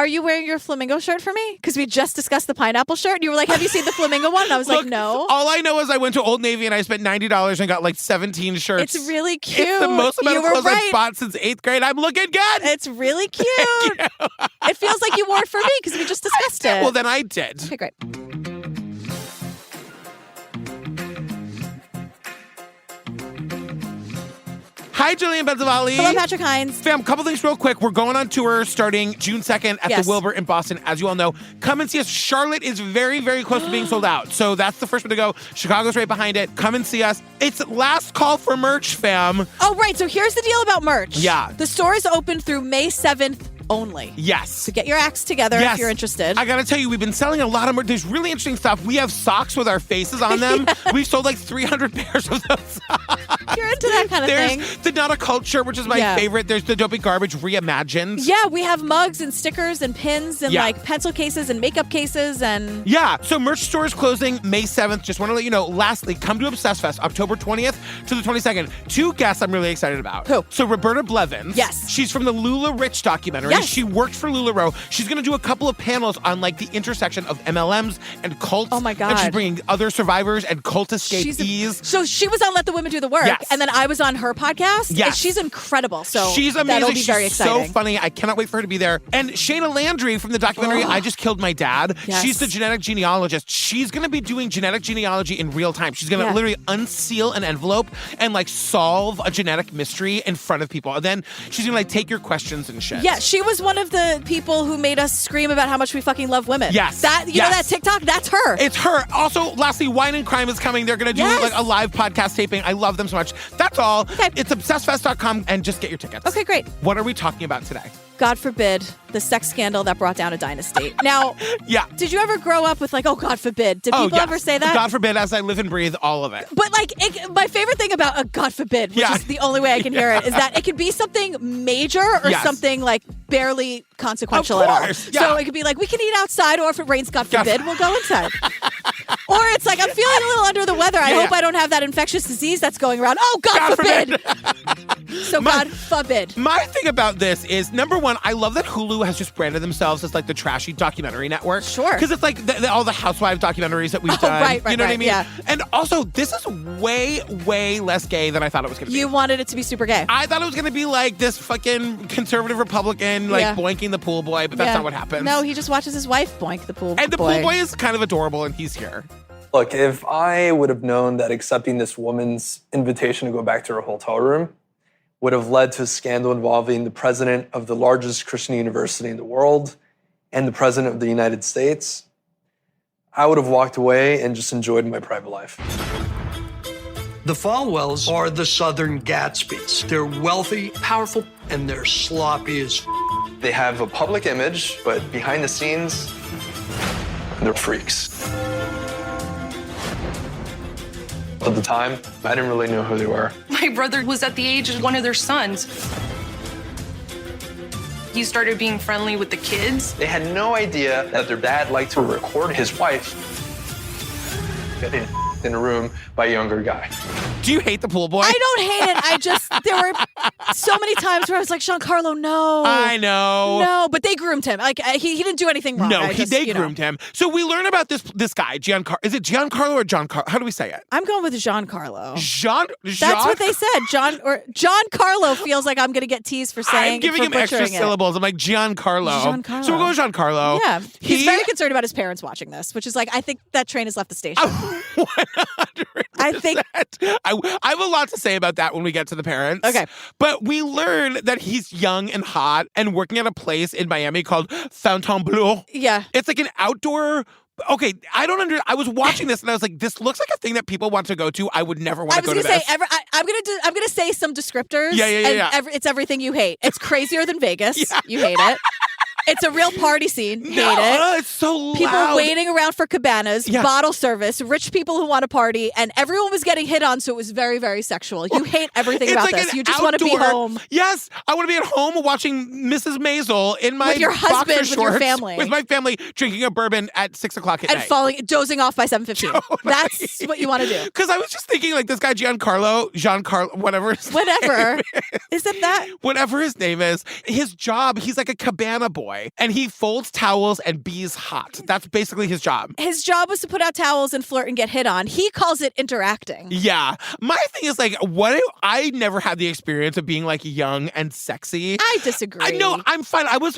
are you wearing your flamingo shirt for me? Because we just discussed the pineapple shirt. And you were like, have you seen the flamingo one? And I was like, no. All I know is I went to Old Navy and I spent $90 and got like 17 shirts. It's really cute. It's the most amount of clothes I've bought since 8th grade. I'm looking good. It's really cute. It feels like you wore it for me because we just discussed it. Well, then I did. Okay, great. Hi, Jillian Benzavalli. Hello, Patrick Hines. Fam, couple things real quick. We're going on tour starting June 2nd at the Wilbur in Boston, as you all know. Come and see us. Charlotte is very, very close to being sold out. So that's the first one to go. Chicago's right behind it. Come and see us. It's last call for merch, fam. Oh, right. So here's the deal about merch. Yeah. The store is open through May 7th only. Yes. So get your acts together if you're interested. I gotta tell you, we've been selling a lot of merch. There's really interesting stuff. We have socks with our faces on them. We've sold like 300 pairs of those socks. You're into that kind of thing. There's the Not a Culture, which is my favorite. There's the Dopey Garbage reimagined. Yeah, we have mugs and stickers and pins and like pencil cases and makeup cases and... Yeah, so merch store is closing May 7th. Just want to let you know. Lastly, come to Obsess Fest, October 20th to the 22nd. Two guests I'm really excited about. Who? So Roberta Blevins. Yes. She's from the Lula Rich documentary. Yes. She worked for LuLaRoe. She's going to do a couple of panels on like the intersection of MLMs and cults. Oh my God. And she's bringing other survivors and cult escapees. So she was on Let the Women Do the Work. Yes. And then I was on her podcast. Yes. And she's incredible. So she's amazing. that'll be very She's exciting. so funny. I cannot wait for her to be there. And Shayna Landry from the documentary I Just Killed My Dad. Yes. She's the genetic genealogist. She's going to be doing genetic genealogy in real time. She's going to literally unseal an envelope and like solve a genetic mystery in front of people. And then she's going to like take your questions and shit. Yeah, she was one of the people who made us scream about how much we fucking love women. Yes. That you know that TikTok? That's her. It's her. Also, lastly, Wine and Crime is coming. They're going to do like a live podcast taping. I love them so much. That's all. Okay. It's obsessfest.com and just get your tickets. Okay, great. What are we talking about today? God forbid, the sex scandal that brought down a dynasty. Now, did you ever grow up with like, oh, God forbid? Did people ever say that? God forbid, as I live and breathe, all of it. But like, my favorite thing about a God forbid, which is the only way I can hear it, is that it could be something major or something like barely consequential at all. So it could be like, we can eat outside, or if it rains, God forbid, we'll go inside. Or it's like, I'm feeling a little under the weather. I hope I don't have that infectious disease that's going around. Oh, God forbid. So God forbid. My thing about this is, number one, I love that Hulu has just branded themselves as like the trashy documentary network. Sure. Because it's like all the housewives documentaries that we've done. Right, you know what I mean? Yeah. And also, this is way, way less gay than I thought it was going to be. You wanted it to be super gay. I thought it was going to be like this fucking conservative Republican, like boinking the pool boy, but that's not what happens. No, he just watches his wife boink the pool boy. And the pool boy is kind of adorable, and he's here. Look, if I would have known that accepting this woman's invitation to go back to her hotel room would have led to a scandal involving the president of the largest Christian university in the world and the president of the United States, I would have walked away and just enjoyed my private life. The Falwells are the Southern Gatsbys. They're wealthy, powerful, and they're sloppy as They have a public image, but behind the scenes, they're freaks. At the time, I didn't really know who they were. My brother was at the age of one of their sons. He started being friendly with the kids. They had no idea that their dad liked to record his wife getting in a room by a younger guy. Do you hate the pool boy? I don't hate it. There were so many times where I was like, Giancarlo, no. I know. No, but they groomed him. Like he didn't do anything wrong. No, they groomed him. So we learn about this guy, Giancarlo. Is it Giancarlo or Giancarlo? How do we say it? I'm going with Giancarlo. That's what they said. Giancarlo feels like I'm going to get teased for saying. I'm giving him extra syllables. I'm like Giancarlo. So we'll go with Giancarlo. Yeah, he's very concerned about his parents watching this, which is like, I think that train has left the station. 100%. I think I have a lot to say about that when we get to the parents. Okay. But we learn that he's young and hot and working at a place in Miami called Fontainebleau. Yeah. It's like an outdoor... Okay, I was watching this and I was like, this looks like a thing that people want to go to. I would never want to go to this. I'm gonna say some descriptors. Yeah. It's everything you hate. It's crazier than Vegas. You hate it. It's a real party scene. Hate it. It's so loud. People waiting around for cabanas, bottle service, rich people who want to party, and everyone was getting hit on, so it was very, very sexual. You hate everything about this. You just want to be home. Yes, I want to be at home watching Mrs. Maisel in my with your husband, boxer with shorts, your family, with my family, drinking a bourbon at 6 o'clock at night, and dozing off by 7:15. Totally. That's what you want to do. Because I was just thinking, like, this guy Giancarlo, whatever. Isn't that? Whatever his name is, his job, he's like a cabana boy. boy. And he folds towels and bees hot. That's basically his job. His job was to put out towels and flirt and get hit on. He calls it interacting. Yeah. My thing is like, I never had the experience of being like young and sexy. I disagree. No, I'm fine. I was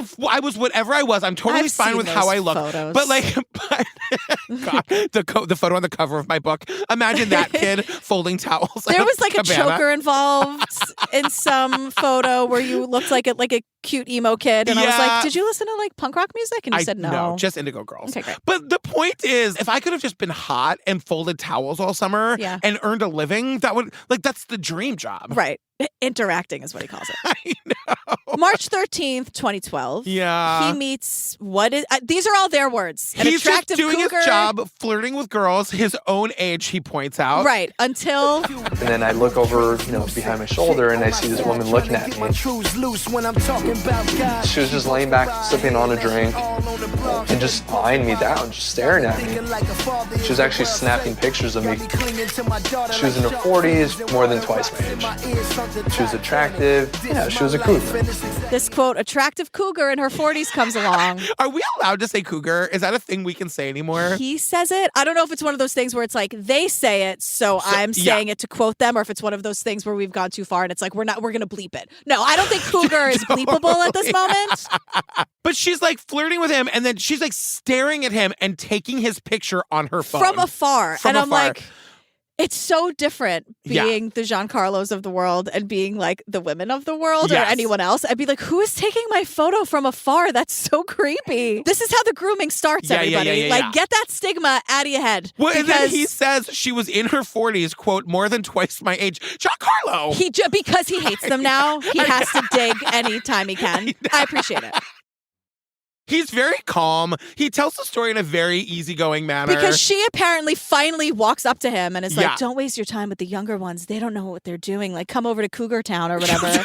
whatever I was. I'm totally fine with how I look. Photos. But like, God, the photo on the cover of my book. Imagine that kid folding towels. There was like a choker involved in some photo where you looked like a cute emo kid, and I was like, "Did you listen to like punk rock music?" And you said no. No, just Indigo Girls. Okay, great. But the point is, if I could have just been hot and folded towels all summer and earned a living, that's the dream job. Right. Interacting is what he calls it. I know. March 13th, 2012. Yeah. He meets these are all their words. He's just doing his job, flirting with girls his own age, he points out. Right. Until... And then I look over, behind my shoulder and I see this woman looking at me. She was just laying back, sipping on a drink and just eyeing me down, just staring at me. She was actually snapping pictures of me. She was in her 40s, more than twice my age. She was attractive. Yeah, she was a cougar. This, quote, attractive cougar in her 40s comes along. Are we allowed to say cougar? Is that a thing we can say anymore? He says it. I don't know if it's one of those things where it's like they say it, so I'm saying it to quote them, or if it's one of those things where we've gone too far and it's like we're going to bleep it. No, I don't think cougar is bleepable at this moment. But she's like flirting with him, and then she's like staring at him and taking his picture on her phone. From afar. I'm like... It's so different being the Giancarlos of the world and being like the women of the world or anyone else. I'd be like, who is taking my photo from afar? That's so creepy. This is how the grooming starts, everybody. Get that stigma out of your head. Well, and then he says she was in her 40s, quote, more than twice my age. Giancarlo! Because he hates them now, he has to dig anytime he can. I appreciate it. He's very calm. He tells the story in a very easy-going manner. Because she apparently finally walks up to him and is like, don't waste your time with the younger ones. They don't know what they're doing. Like, come over to Cougar Town or whatever.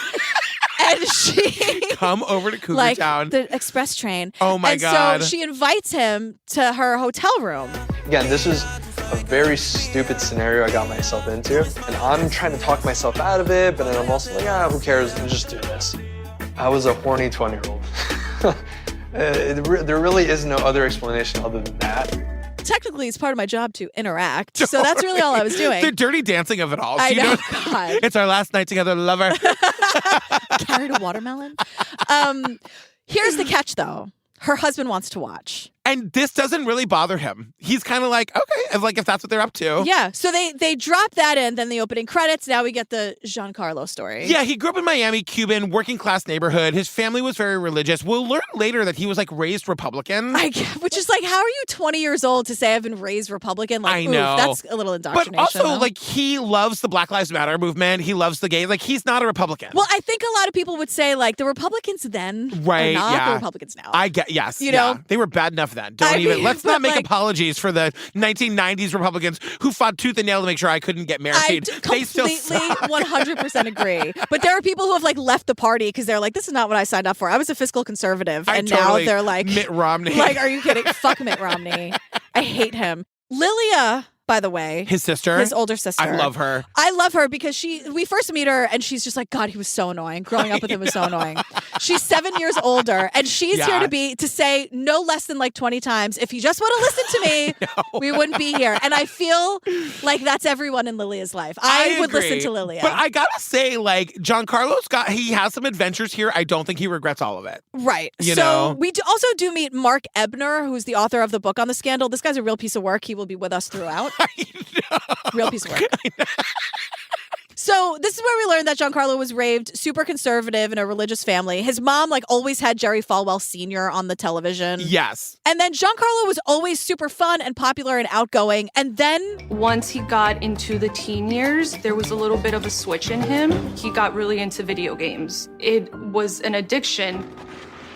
And she... Come over to Cougar Town. The express train. Oh, my God. So she invites him to her hotel room. Again, this is a very stupid scenario I got myself into. And I'm trying to talk myself out of it, but then I'm also like, who cares? Let's just do this. I was a horny 20-year-old. There really is no other explanation other than that. Technically, it's part of my job to interact, so that's really all I was doing. The dirty dancing of it all. I know, God. It's our last night together, lover. Carried a watermelon. Here's the catch, though. Her husband wants to watch. And this doesn't really bother him. He's kind of like, okay, if that's what they're up to. Yeah, so they drop that in, then the opening credits. Now we get the Giancarlo story. Yeah, he grew up in Miami, Cuban, working class neighborhood. His family was very religious. We'll learn later that he was like raised Republican. Which is like, how are you 20 years old to say I've been raised Republican? Like, I know. That's a little indoctrination. But also, though. like, he loves the Black Lives Matter movement. He loves the gay. Like, he's not a Republican. Well, I think a lot of people would say, like, the Republicans then are not the Republicans now. Yes. You know? They were bad enough then. Let's not make apologies for the 1990s Republicans who fought tooth and nail to make sure I couldn't get married. They still 100% agree. But there are people who have like left the party because they're like, this is not what I signed up for. I was a fiscal conservative. Now they're like, Mitt Romney. Like, are you kidding? Fuck Mitt Romney. I hate him. Lilia, by the way. His sister? His older sister. I love her. I love her because we first meet her and she's just like, God, he was so annoying. Growing up with him was so annoying. She's 7 years older and she's here to say no less than like 20 times, if you just want to listen to me, we wouldn't be here. And I feel like that's everyone in Lilia's life. I would agree. listen to Lilia. But I gotta say, like, Giancarlo's he has some adventures here. I don't think he regrets all of it. Right. You know? We also do meet Mark Ebner, who's the author of the book on the scandal. This guy's a real piece of work. He will be with us throughout. I know. Real piece of work. So this is where we learned that Giancarlo was raised super conservative in a religious family. His mom always had Jerry Falwell Sr. on the television. Yes. And then Giancarlo was always super fun and popular and outgoing. And then once he got into the teen years, there was a little bit of a switch in him. He got really into video games. It was an addiction.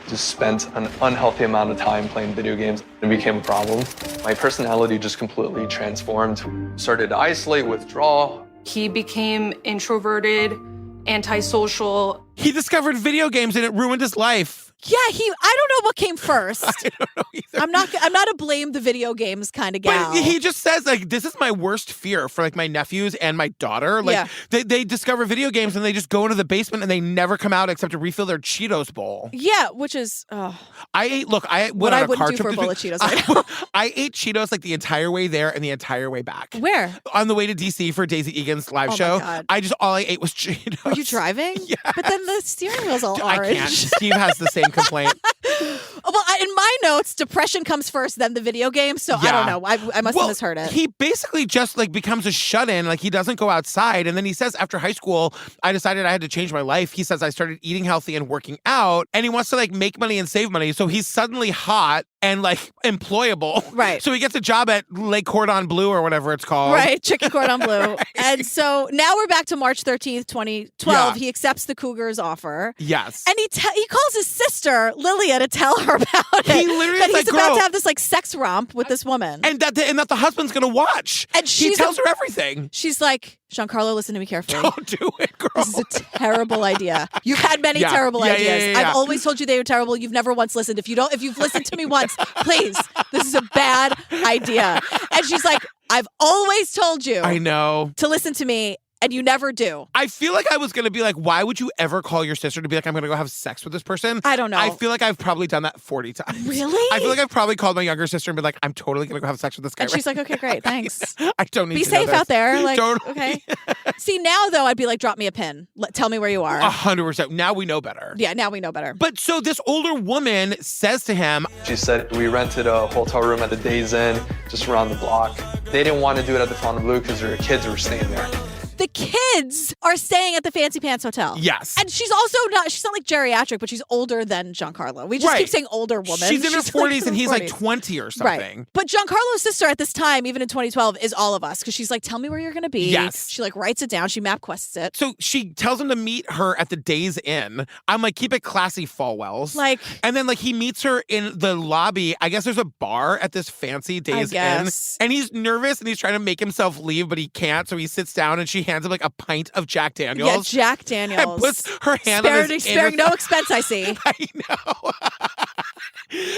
Just spent an unhealthy amount of time playing video games. It became a problem. My personality just completely transformed. Started to isolate, withdraw. He became introverted, antisocial. He discovered video games and it ruined his life. Yeah, I don't know what came first. I don't know either. I'm not a blame the video games kind of gal. But he just says, like, this is my worst fear for, like, my nephews and my daughter. Like, they discover video games and they just go into the basement and they never come out except to refill their Cheetos bowl. Yeah, which is... I went on a car trip for a bowl of Cheetos right now. I ate Cheetos, like, the entire way there and the entire way back. Where? On the way to D.C. for Daisy Egan's live show. God. All I ate was Cheetos. Were you driving? Yeah. But then the steering wheel's all orange. I can't. Steve has the same complaint. Well, in my notes, depression comes first, then the video game. So I don't know. I must have misheard it. He basically just like becomes a shut-in. Like he doesn't go outside. And then he says, after high school, I decided I had to change my life. He says, I started eating healthy and working out. And he wants to like make money and save money. So he's suddenly hot and like employable. Right. So he gets a job at Lake Cordon Bleu or whatever it's called. Right. Chicken Cordon Bleu. Right. And so now we're back to March 13th, 2012. Yeah. He accepts the Cougars' offer. Yes. And he calls his sister, Lilia, to tell her about it. He literally that is he's about to have this like sex romp with this woman. And that the husband's going to watch. And he tells her everything. She's like, Giancarlo, listen to me carefully. Don't do it, girl. This is a terrible idea. You've had many terrible ideas. I've always told you they were terrible. You've never once listened. If you've listened to me once, please, this is a bad idea. And she's like, I've always told you. I know. To listen to me. And you never do. I feel like I was going to be like, why would you ever call your sister to be like, I'm going to go have sex with this person? I don't know. I feel like I've probably done that 40 times. Really? I feel like I've probably called my younger sister and been like, I'm totally going to go have sex with this guy. And she's like, okay, great, thanks. I don't need be to know safe this. out there. Like, totally. Okay. See, now though, I'd be like, drop me a pin. Tell me where you are. 100%. Now we know better. Yeah, now we know better. But so this older woman says to him, she said, we rented a hotel room at the Days Inn, just around the block. They didn't want to do it at the Fontainebleau because their kids were staying there. The kids are staying at the Fancy Pants Hotel. Yes. And she's not like geriatric, but she's older than Giancarlo. We just keep saying older woman. She's in her 40s and he's like 20 or something. Right. But Giancarlo's sister at this time, even in 2012, is all of us because she's like, tell me where you're going to be. Yes. She like writes it down. She MapQuests it. So she tells him to meet her at the Days Inn. I'm like, keep it classy, Falwells. Like. And then like he meets her in the lobby. I guess there's a bar at this fancy Days Inn. And he's nervous and he's trying to make himself leave, but he can't. So he sits down and she hands him like a pint of Jack Daniels. Yeah, Jack Daniels. And puts her hand on his sparing no expense, I see. I know.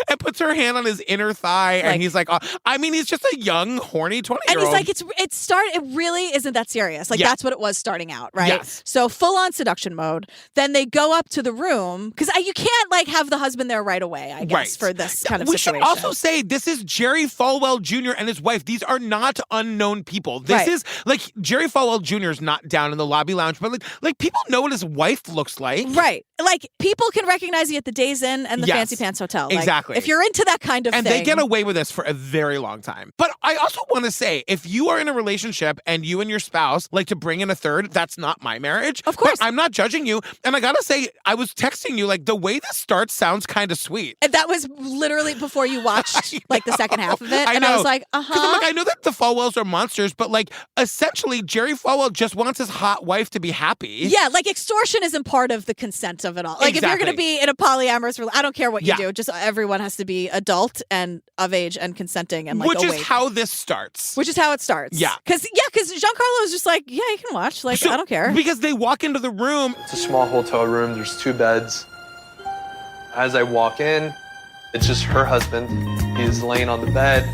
And puts her hand on his inner thigh, and he's like, I mean, he's just a young, horny 20-year-old. And he's like, it really isn't that serious. Like, that's what it was starting out, right? Yes. So full-on seduction mode. Then they go up to the room, because you can't, like, have the husband there right away, I guess, for this kind of situation. We should also say, this is Jerry Falwell Jr. and his wife. These are not unknown people. This is, like, Jerry Falwell Jr. is not down in the lobby lounge, but, like people know what his wife looks like. Right. Like, people can recognize you at the Days Inn and the Fancy Pants Hotel. Like, exactly. If you're into that kind of thing. And they get away with this for a very long time. But I also want to say, if you are in a relationship and you and your spouse like to bring in a third, that's not my marriage. Of course. But I'm not judging you. And I got to say, I was texting you, like, the way this starts sounds kind of sweet. And that was literally before you watched, like, the second half of it. And I was like, Because I'm like, I know that the Falwells are monsters, but, like, essentially, Jerry Falwell just wants his hot wife to be happy. Yeah, like, extortion isn't part of the consent of it all. Like, if you're going to be in a polyamorous relationship, I don't care what you do. Just everyone has to be adult and of age and consenting and, like, Which is how this starts. Which is how it starts. Yeah. Because Giancarlo is just like, yeah, you can watch. Like, I don't care. Because they walk into the room. It's a small hotel room. There's 2 beds. As I walk in, it's just her husband. He's laying on the bed.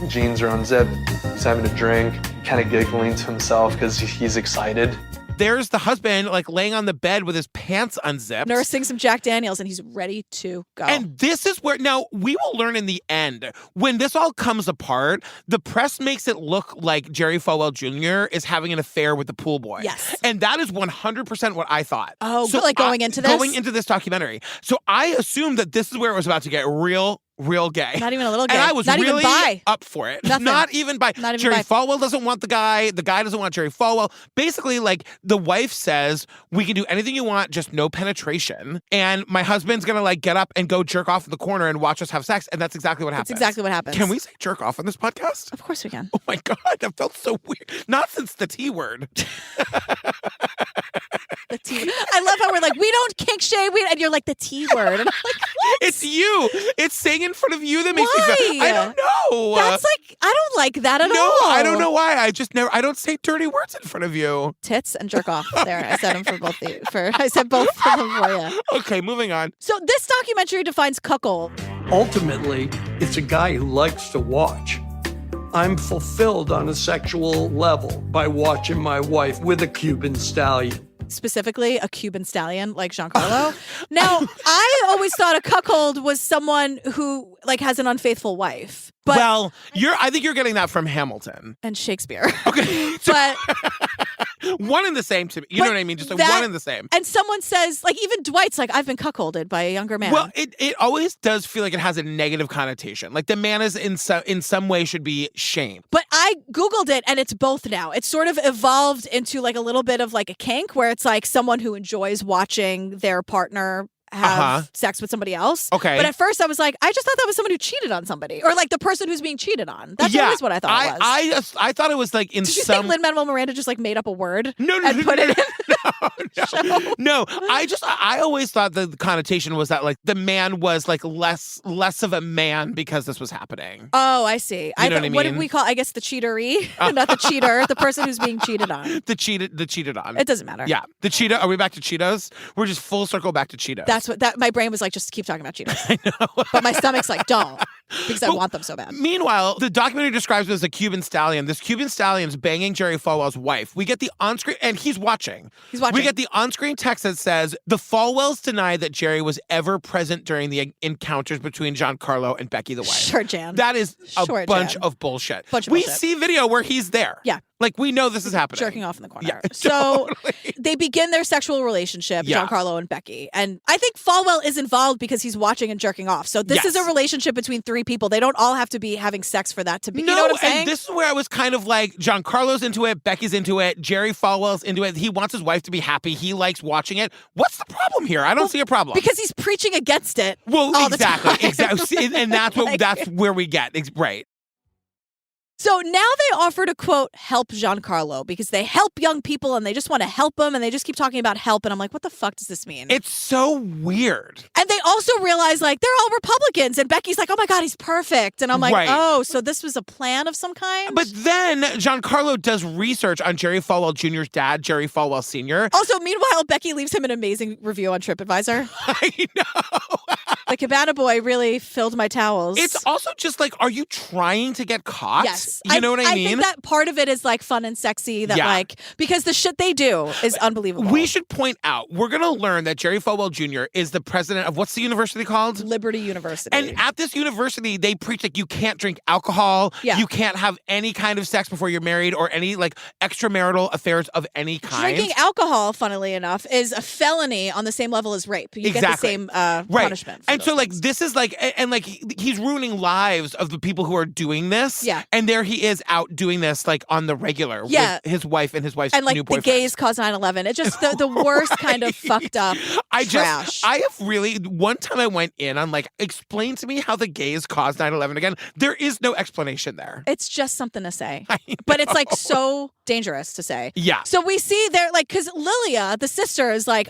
Jeans are unzipped. He's having a drink, kind of giggling to himself because he's excited. There's the husband, like, laying on the bed with his pants unzipped. Nursing some Jack Daniels, and he's ready to go. And this is where, now, we will learn in the end, when this all comes apart, the press makes it look like Jerry Falwell Jr. is having an affair with the pool boy. Yes. And that is 100% what I thought. Oh, so like going into this? Going into this documentary. So I assumed that this is where it was about to get real gay. Not even a little gay. And I was not really even bi. up for it. Nothing. Not even bi. Not even Jerry bi. Falwell doesn't want the guy doesn't want Jerry Falwell. Basically, like, the wife says, we can do anything you want, just no penetration. And my husband's gonna, like, get up and go jerk off in the corner and watch us have sex. And that's exactly what happens. That's exactly what happens. Can we say jerk off on this podcast? Of course we can. Oh my God, that felt so weird. Not since the T word. The T word. I love how we're like, we don't kink shame, and you're like, the T word. And I'm like, what? It's you. It's saying in front of you that makes me feel. I don't know. That's like, I don't like that at all. No, I don't know why. I don't say dirty words in front of you. Tits and jerk off. There, I said them for both I said both of them for you. Okay, moving on. So this documentary defines cuckold. Ultimately, it's a guy who likes to watch. I'm fulfilled on a sexual level by watching my wife with a Cuban stallion. Specifically, a Cuban stallion like Giancarlo. Now, I always thought a cuckold was someone who like has an unfaithful wife. But well, I think you're getting that from Hamilton and Shakespeare. Okay, but one and the same to me. You know what I mean? Just like one and the same. And someone says, like, even Dwight's like, I've been cuckolded by a younger man. Well, it always does feel like it has a negative connotation. Like the man is in some way should be shamed. But I Googled it and it's both now. It's sort of evolved into like a little bit of like a kink where it's like someone who enjoys watching their partner have sex with somebody else. Okay. But at first I was like, I just thought that was someone who cheated on somebody. Or like the person who's being cheated on. That's always what I thought it was. I thought it was like in Did you think Lin-Manuel Miranda just like made up a word? No. Put it in? No. I always thought the connotation was that like the man was like less of a man because this was happening. Oh, I see. You know what I mean? What did we call, I guess, the cheatery? Not the cheater, the person who's being cheated on. The cheated on. It doesn't matter. Yeah. The Cheetah. Are we back to Cheetos? We're just full circle back to Cheetos. That's what my brain was like, just keep talking about Cheetos. I know. But my stomach's like, don't. Because I want them so bad. Meanwhile, the documentary describes it as a Cuban stallion. This Cuban stallion's banging Jerry Falwell's wife. We get the on-screen, and he's watching. We get the on-screen text that says, the Falwells deny that Jerry was ever present during the encounters between Giancarlo and Becky the wife. Sure, Jan. That is a bunch of bullshit. We see video where he's there. Yeah. Like, we know this is happening. Jerking off in the corner. Yeah, so totally. They begin their sexual relationship, Giancarlo and Becky. And I think Falwell is involved because he's watching and jerking off. So this is a relationship between three people. They don't all have to be having sex for that to be. No, you know what I'm saying? And this is where I was kind of like, Giancarlo's into it, Becky's into it, Jerry Falwell's into it. He wants his wife to be happy. He likes watching it. What's the problem here? I don't see a problem. Because he's preaching against it. Well, all exactly. The time. Exactly. And that's what that's where we get. Right. So now they offer to, quote, help Giancarlo because they help young people and they just want to help them and they just keep talking about help. And I'm like, what the fuck does this mean? It's so weird. And they also realize, like, they're all Republicans. And Becky's like, oh, my God, he's perfect. And I'm like, oh, so this was a plan of some kind? But then Giancarlo does research on Jerry Falwell Jr.'s dad, Jerry Falwell Sr. Also, meanwhile, Becky leaves him an amazing review on TripAdvisor. I know. The Cabana boy really filled my towels. It's also just like, are you trying to get caught? Yes. You know what I mean? I think that part of it is like fun and sexy like, because the shit they do is unbelievable. We should point out, we're going to learn that Jerry Falwell Jr. is the president of, what's the university called? Liberty University. And at this university, they preach like you can't drink alcohol. Yeah. You can't have any kind of sex before you're married or any like extramarital affairs of any kind. Drinking alcohol, funnily enough, is a felony on the same level as rape. You get the same punishment. And so like this is like, and like he's ruining lives of the people who are doing this. Yeah. And there he is out doing this like on the regular with his wife and his wife's and like new the boyfriend. gays caused 9/11. It's just the worst kind of fucked up trash. I have really, one time I went in on like, explain to me how the gays caused 9/11 again. There is no explanation there. It's just something to say. But it's like so dangerous to say. Yeah. So we see there, like, because Lilia, the sister, is like,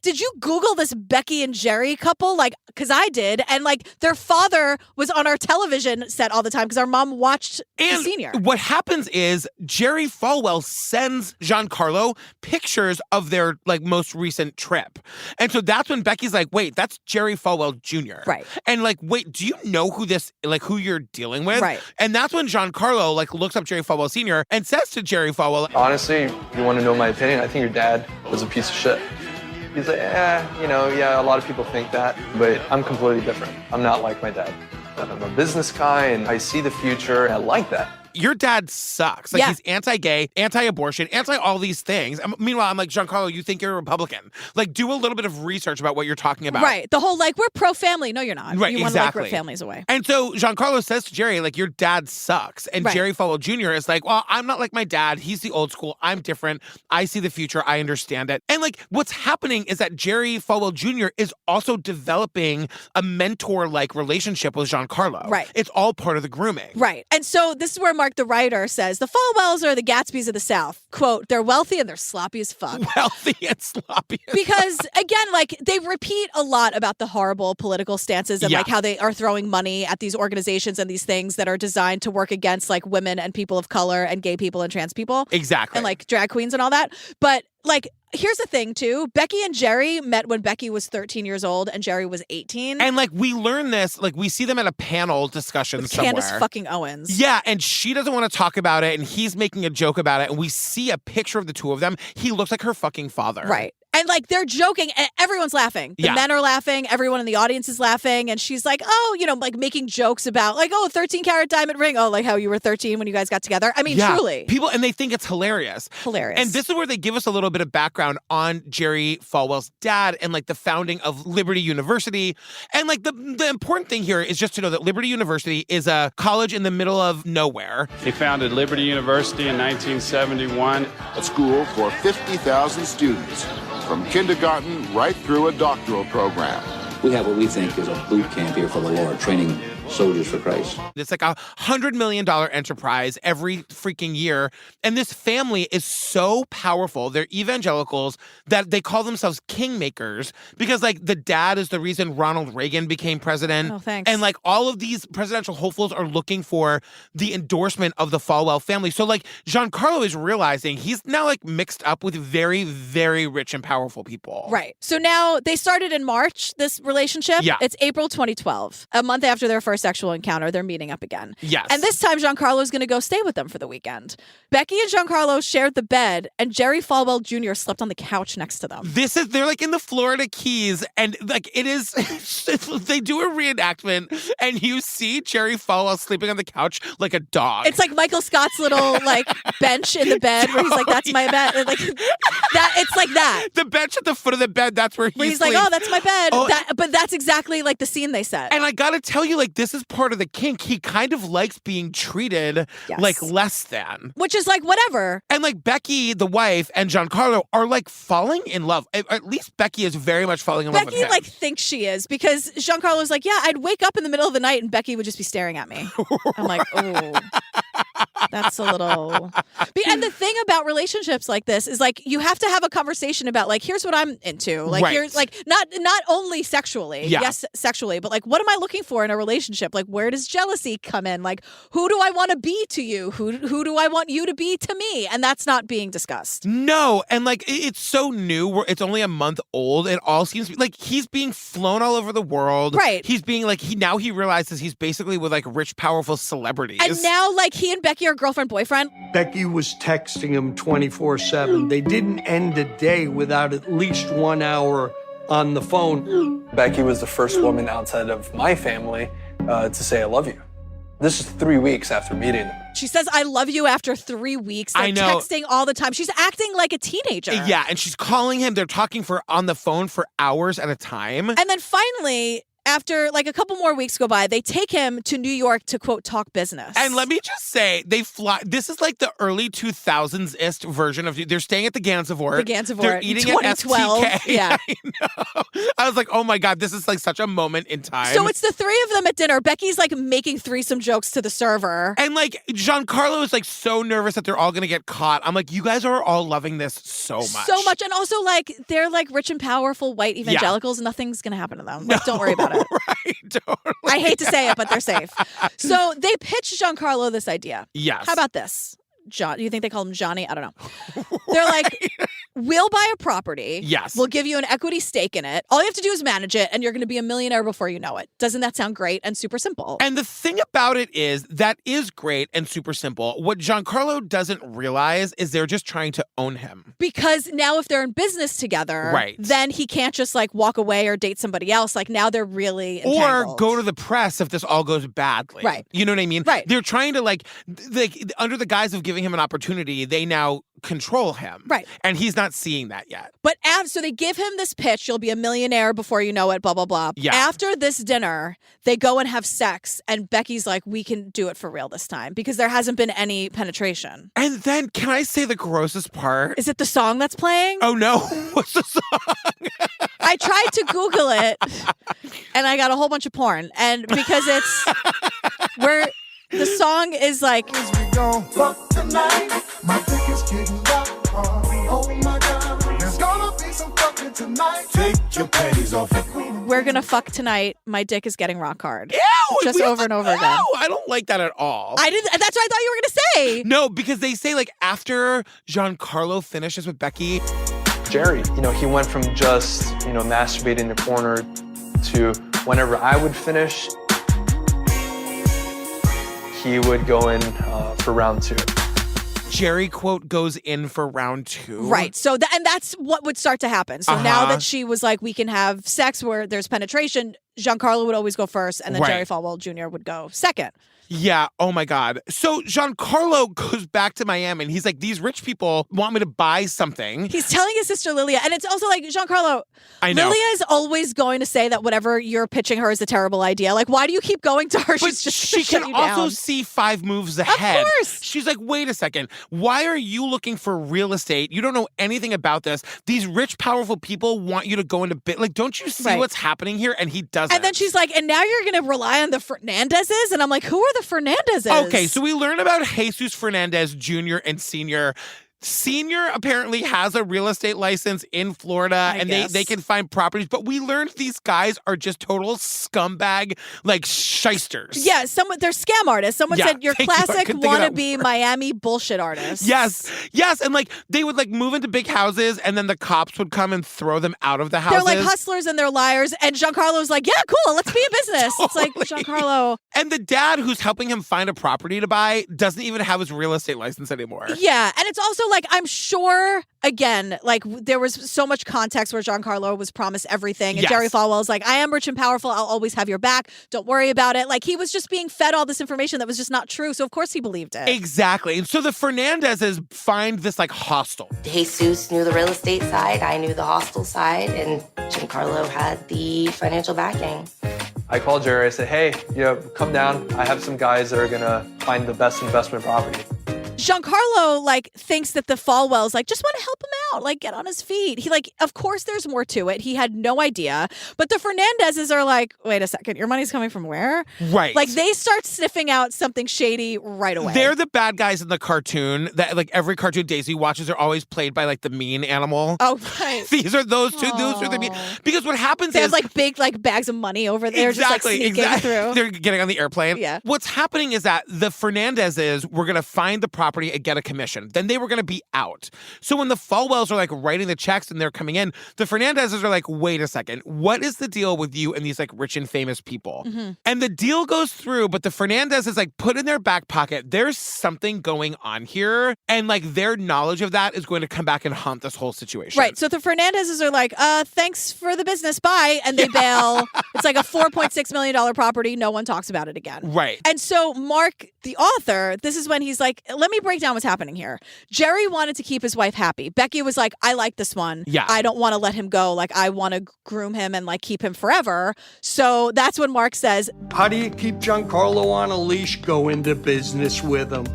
did you Google this Becky and Jerry couple? Like, because I did. And like their father was on our television set all the time because our mom watched The Senior. What happens is Jerry Falwell sends Giancarlo pictures of their like most recent trip. And so that's when Becky's like, wait, that's Jerry Falwell Jr. Right. And like, wait, do you know who you're dealing with? Right. And that's when Giancarlo like looks up Jerry Falwell Sr. and says to Jerry Falwell, honestly, you want to know my opinion? I think your dad was a piece of shit. He's like, a lot of people think that, but I'm completely different. I'm not like my dad. I'm a business guy, and I see the future, and I like that. Your dad sucks. Like, he's anti-gay, anti-abortion, anti-all these things. Meanwhile, I'm like, Giancarlo, you think you're a Republican. Like, do a little bit of research about what you're talking about. Right. The whole, like, we're pro-family. No, you're not. Right, you want to, like, rip families away. And so Giancarlo says to Jerry, like, your dad sucks. And Jerry Falwell Jr. is like, well, I'm not like my dad. He's the old school. I'm different. I see the future. I understand it. And, like, what's happening is that Jerry Falwell Jr. is also developing a mentor-like relationship with Giancarlo. Right. It's all part of the grooming. Right. And so this is where York, the writer says, the Falwells are the Gatsbys of the South. Quote, they're wealthy and they're sloppy as fuck. Wealthy and sloppy as Because, again, like, they repeat a lot about the horrible political stances and, like, how they are throwing money at these organizations and these things that are designed to work against, like, women and people of color and gay people and trans people. Exactly. And, like, drag queens and all that. But, like, here's the thing, too. Becky and Jerry met when Becky was 13 years old and Jerry was 18. And, like, we learn this, like, we see them at a panel discussion with somewhere. Candace fucking Owens. Yeah, and she doesn't want to talk about it, and he's making a joke about it, and we see a picture of the two of them. He looks like her fucking father. Right. And, like, they're joking, and everyone's laughing. The men are laughing, everyone in the audience is laughing, and she's like, oh, you know, like, making jokes about, like, oh, 13-carat diamond ring. Oh, like how you were 13 when you guys got together. I mean, truly. People, and they think it's hilarious. Hilarious. And this is where they give us a little bit of background on Jerry Falwell's dad and, like, the founding of Liberty University. And, like, the important thing here is just to know that Liberty University is a college in the middle of nowhere. He founded Liberty University in 1971. A school for 50,000 students, from kindergarten right through a doctoral program. We have what we think is a boot camp here for the Lord, training soldiers for Christ. It's like $100 million enterprise every freaking year. And this family is so powerful. They're evangelicals that they call themselves kingmakers because, like, the dad is the reason Ronald Reagan became president. Oh, thanks. And, like, all of these presidential hopefuls are looking for the endorsement of the Falwell family. So, like, Giancarlo is realizing he's now, like, mixed up with very, very rich and powerful people. Right. So now they started in March, this relationship. Yeah. It's April 2012. A month after their first sexual encounter, they're meeting up again. Yes. And this time, Giancarlo's going to go stay with them for the weekend. Becky and Giancarlo shared the bed, and Jerry Falwell Jr. slept on the couch next to them. They're like in the Florida Keys, and like it is, they do a reenactment, and you see Jerry Falwell sleeping on the couch like a dog. It's like Michael Scott's little like bench in the bed where he's like, that's my bed. And, like that, it's like that. The bench at the foot of the bed, that's where he's sleeps. like, oh, that's my bed. Oh, but that's exactly like the scene they set. And I gotta tell you, like, this is part of the kink. He kind of likes being treated like less than. Which is like, whatever. And like Becky, the wife, and Giancarlo are like falling in love. At least Becky is very much falling in love with him. Becky like thinks she is because Giancarlo's like, yeah, I'd wake up in the middle of the night and Becky would just be staring at me. I'm like, oh, that's a little. And the thing about relationships like this is like you have to have a conversation about like, here's what I'm into. Like here's like not only sexually, yes, sexually, but like what am I looking for in a relationship? Like where does jealousy come in? Like who do I want to be to you? Who do I want you to be to me? And that's not being discussed. No, and like it's so new. It's only a month old. It all seems like he's being flown all over the world. Right. He's being like he realizes he's basically with like rich, powerful celebrities. And now like he and Becky are girlfriend boyfriend. Becky was texting him 24/7. They didn't end a day without at least 1 hour on the phone. Becky was the first woman outside of my family to say I love you. This is 3 weeks after meeting them. She says, I love you after 3 weeks. They're texting all the time. She's acting like a teenager. Yeah, and she's calling him. They're talking on the phone for hours at a time. And then finally, after like a couple more weeks go by, they take him to New York to, quote, talk business. And let me just say, they fly. This is like the early 2000s-ist version of. They're staying at the Gansevoort. The Gansevoort. They're eating 2012. at STK. Yeah. I know. I was like, oh my God, this is like such a moment in time. So it's the three of them at dinner. Becky's like making threesome jokes to the server. And like Giancarlo is like so nervous that they're all going to get caught. I'm like, you guys are all loving this so much. So much. And also like, they're like rich and powerful white evangelicals. Yeah. Nothing's going to happen to them. Like, don't worry about it. Right, totally. I hate to say it, but they're safe. So they pitched Giancarlo this idea. Yes. How about this? John, you think they call him Johnny? I don't know. They're like, we'll buy a property. Yes. We'll give you an equity stake in it. All you have to do is manage it, and you're going to be a millionaire before you know it. Doesn't that sound great and super simple? And the thing about it is, that is great and super simple. What Giancarlo doesn't realize is they're just trying to own him. Because now if they're in business together, then he can't just like walk away or date somebody else. Like now they're really entangled. Or go to the press if this all goes badly. Right. You know what I mean? Right. They're trying to like under the guise of giving him an opportunity, they now control him. Right. And he's not seeing that yet. But so they give him this pitch, you'll be a millionaire before you know it, blah, blah, blah. Yeah. After this dinner, they go and have sex, and Becky's like, we can do it for real this time because there hasn't been any penetration. And then, can I say the grossest part? Is it the song that's playing? Oh, no. What's the song? I tried to Google it, and I got a whole bunch of porn. And because The song is like... We gon' fuck tonight. My dick is getting rock hard. Oh my God. There's gonna be some fucking tonight. Take your panties off. We're gonna fuck tonight. My dick is getting rock hard. Ew! Just over and over again. No, I don't like that at all. That's what I thought you were gonna say. No, because they say like after Giancarlo finishes with Becky, Jerry, he went from just, masturbating in the corner to whenever I would finish, he would go in for round 2. Jerry, quote, goes in for round 2. Right. So, and that's what would start to happen. So now that she was like, we can have sex where there's penetration, Giancarlo would always go first, and then Jerry Falwell Jr. would go second. Yeah. Oh, my God. So Giancarlo goes back to Miami, and he's like, these rich people want me to buy something. He's telling his sister Lilia, and it's also like, Giancarlo, I know. Lilia is always going to say that whatever you're pitching her is a terrible idea. Like, why do you keep going to her? But she can also see 5 moves ahead. Of course. She's like, wait a second. Why are you looking for real estate? You don't know anything about this. These rich, powerful people want you to go into like, don't you see what's happening here? And he doesn't. And then she's like, and now you're going to rely on the Fernandezes? And I'm like, who are the Fernandezes? Okay, so we learn about Jesus Fernandez Jr. and Sr. Senior apparently has a real estate license in Florida, and they can find properties. But we learned these guys are just total scumbag, like shysters. Yeah, they're scam artists. Someone said you're classic wannabe Miami bullshit artists. Yes, and like they would like move into big houses, and then the cops would come and throw them out of the houses. They're like hustlers and they're liars. And Giancarlo's like, yeah, cool, let's be in business. Totally. It's like Giancarlo. And the dad who's helping him find a property to buy doesn't even have his real estate license anymore. Yeah, and it's also like, I'm sure, again, like there was so much context where Giancarlo was promised everything. And Jerry Falwell's like, I am rich and powerful. I'll always have your back. Don't worry about it. Like he was just being fed all this information that was just not true. So of course he believed it. Exactly. And so the Fernandezes find this like hostel. Jesus knew the real estate side. I knew the hostel side. And Giancarlo had the financial backing. I called Jerry. I said, hey, come down. I have some guys that are going to find the best investment property. Giancarlo, like, thinks that the Falwells, like, just want to help him out, like, get on his feet. He, like, of course there's more to it. He had no idea. But the Fernandezes are like, wait a second, your money's coming from where? Right. Like, they start sniffing out something shady right away. They're the bad guys in the cartoon that, like, every cartoon Daisy watches are always played by, like, the mean animal. Oh, right. These are those two. Those are the mean. Because what happens they is... have, like, big, like, bags of money over there just, like, sneaking through. They're getting on the airplane. Yeah. What's happening is that the Fernandezes were going to find the property and get a commission. Then they were going to be out. So when the Falwells are like writing the checks and they're coming in, the Fernandezes are like, wait a second, what is the deal with you and these like rich and famous people? Mm-hmm. And the deal goes through, but the Fernandezes like put in their back pocket, there's something going on here. And like their knowledge of that is going to come back and haunt this whole situation. Right. So the Fernandezes are like, thanks for the business. Bye. And they bail. It's like a $4.6 million property. No one talks about it again. Right. And so Mark, the author, this is when he's like, let me break down what's happening here. Jerry wanted to keep his wife happy. Becky was like, I like this one. Yeah. I don't want to let him go. Like, I want to groom him and like keep him forever. So that's when Mark says, how do you keep Giancarlo on a leash? Go into business with him.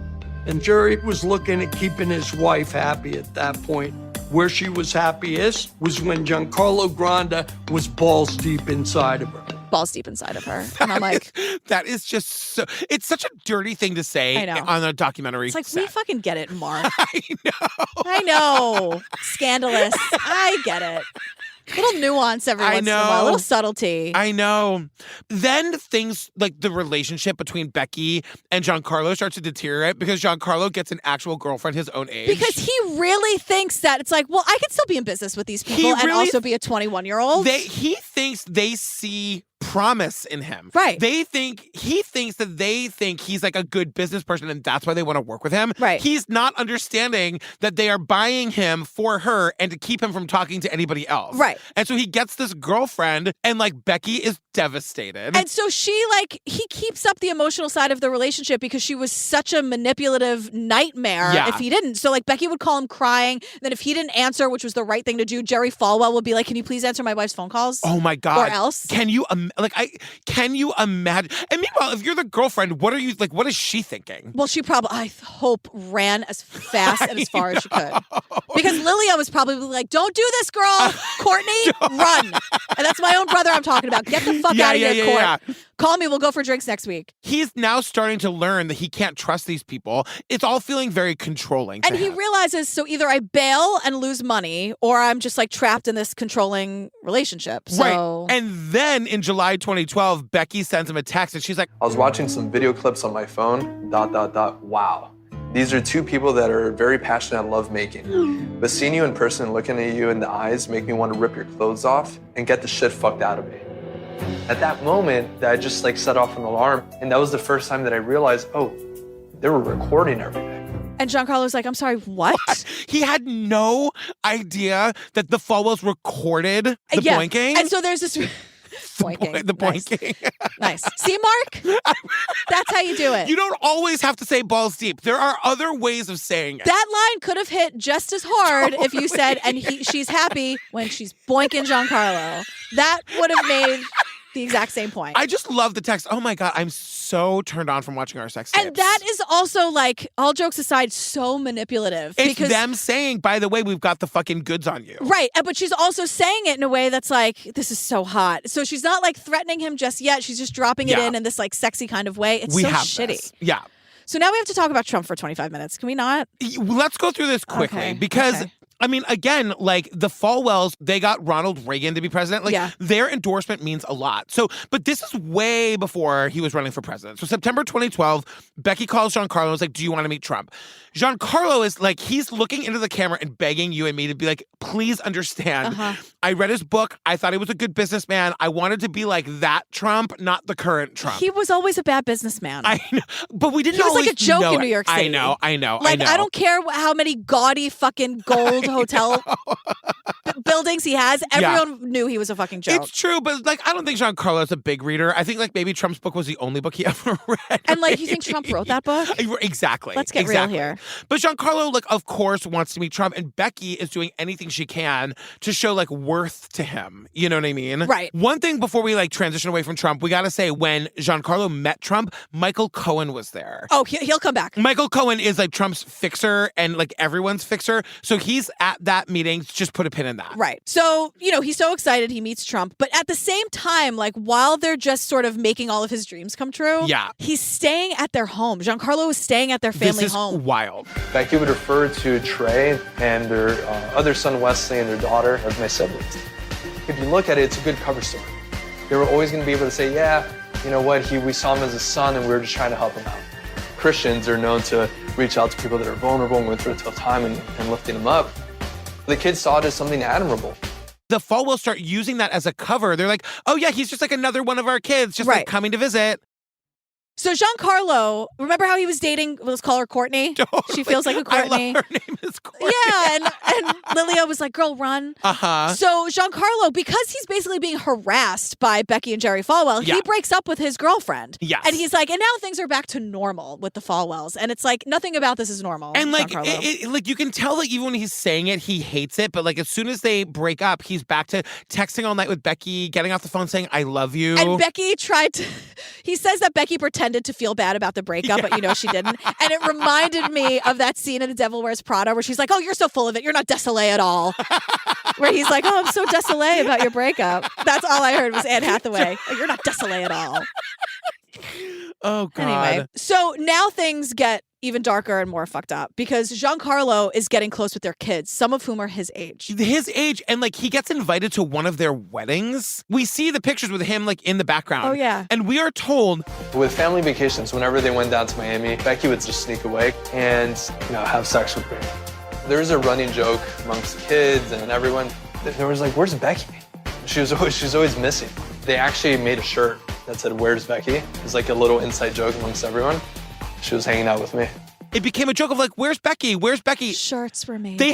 And Jerry was looking at keeping his wife happy at that point. Where she was happiest was when Giancarlo Granda was balls deep inside of her. Balls deep inside of her. And I'm like... that is just so... It's such a dirty thing to say on a documentary It's like, set. we fucking get it, Mark. I know. Scandalous. I get it. Little nuance every once in a while. A little subtlety. I know. Then things like the relationship between Becky and Giancarlo starts to deteriorate because Giancarlo gets an actual girlfriend his own age. Because he really thinks that it's like, well, I can still be in business with these people and also be a 21-year-old. He thinks they see promise in him. Right. He thinks that they think he's like a good business person and that's why they want to work with him. Right. He's not understanding that they are buying him for her and to keep him from talking to anybody else. Right. And so he gets this girlfriend and like Becky is devastated. And so he keeps up the emotional side of the relationship because she was such a manipulative nightmare if he didn't. So like Becky would call him crying. Then if he didn't answer, which was the right thing to do, Jerry Falwell would be like, can you please answer my wife's phone calls? Oh my God. Or else. Can you, Like, can you imagine? And meanwhile, if you're the girlfriend, what is she thinking? Well, she probably, I hope, ran as fast and as far as she could. Because Lilia was probably like, don't do this, girl. Courtney, run. And that's my own brother I'm talking about. Get the fuck out of here, Court. Yeah. Call me. We'll go for drinks next week. He's now starting to learn that he can't trust these people. It's all feeling very controlling. And he realizes, so either I bail and lose money, or I'm just like trapped in this controlling relationship. So. Right. And then in July 2012, Becky sends him a text and she's like, I was watching some video clips on my phone, ... Wow. These are two people that are very passionate at lovemaking. But seeing you in person and looking at you in the eyes make me want to rip your clothes off and get the shit fucked out of me. At that moment, I just like set off an alarm. And that was the first time that I realized, oh, they were recording everything. And Giancarlo was like, I'm sorry, what? He had no idea that the Falwells recorded the boinking. And so there's this... Boinking. The boinking. Nice. See, Mark? That's how you do it. You don't always have to say balls deep. There are other ways of saying it. That line could have hit just as hard if you said, and she's happy when she's boinking Giancarlo. That would have made the exact same point. I just love the text. Oh my God, I'm so turned on from watching our sex tapes. And that is also, like, all jokes aside, so manipulative. It's them saying, by the way, we've got the fucking goods on you. Right. But she's also saying it in a way that's like, this is so hot. So she's not like threatening him just yet. She's just dropping it in this like sexy kind of way. It's so shitty. This. Yeah. So now we have to talk about Trump for 25 minutes. Can we not? Let's go through this quickly because... Okay. I mean, again, like the Falwells, they got Ronald Reagan to be president. Like their endorsement means a lot. So, but this is way before he was running for president. So September 2012, Becky calls Giancarlo and was like, do you want to meet Trump? Giancarlo is like, he's looking into the camera and begging you and me to be like, please understand. I read his book. I thought he was a good businessman. I wanted to be like that Trump, not the current Trump. He was always a bad businessman. I know, but we didn't He was always like a joke know in New York City. I know. Like, I don't care how many gaudy fucking gold hotel buildings he has. Everyone knew he was a fucking joke. It's true, but like, I don't think Giancarlo's a big reader. I think like maybe Trump's book was the only book he ever read. And like, you think Trump wrote that book? Exactly. Let's get real here. But Giancarlo, like, of course, wants to meet Trump, and Becky is doing anything she can to show like worth to him. You know what I mean? Right. One thing before we like transition away from Trump, we got to say when Giancarlo met Trump, Michael Cohen was there. Oh, he'll come back. Michael Cohen is like Trump's fixer and like everyone's fixer. So he's at that meeting. Just put a pin in that. Right. So, you know, he's so excited he meets Trump. But at the same time, like while they're just sort of making all of his dreams come true, he's staying at their home. Giancarlo is staying at their family home. This is wild. Becky would refer to Trey and their other son Wesley and their daughter as my siblings. If you look at it, it's a good cover story. They were always going to be able to say, yeah, you know what, we saw him as a son and we were just trying to help him out. Christians are known to reach out to people that are vulnerable and going through a tough time and lifting them up. The kids saw it as something admirable. The Falwells start using that as a cover. They're like, oh yeah, he's just like another one of our kids, just like coming to visit. So Giancarlo, remember how he was dating, let's call her Courtney? Totally. She feels like a Courtney. I love her name is Courtney. Yeah, and Lilia was like, girl, run. So Giancarlo, because he's basically being harassed by Becky and Jerry Falwell, he breaks up with his girlfriend. Yes. And he's like, and now things are back to normal with the Falwells. And it's like, nothing about this is normal. And like, like you can tell that even when he's saying it, he hates it. But like as soon as they break up, he's back to texting all night with Becky, getting off the phone saying, I love you. And Becky he says that Becky pretended to feel bad about the breakup, but you know she didn't. And it reminded me of that scene in The Devil Wears Prada where she's like, oh, you're so full of it. You're not désolé at all. Where he's like, oh, I'm so désolé about your breakup. That's all I heard was Anne Hathaway. Oh, you're not désolé at all. Oh, God. Anyway, so now things get even darker and more fucked up because Giancarlo is getting close with their kids, some of whom are his age. And like he gets invited to one of their weddings. We see the pictures with him like in the background. Oh, yeah. And we are told. With family vacations, whenever they went down to Miami, Becky would just sneak away and, have sex with me. There's a running joke amongst the kids and everyone. There was like, where's Becky? She's always missing. They actually made a shirt that said, where's Becky? It's like a little inside joke amongst everyone. She was hanging out with me. it became a joke of like, where's Becky? Where's Becky? Shirts were made. We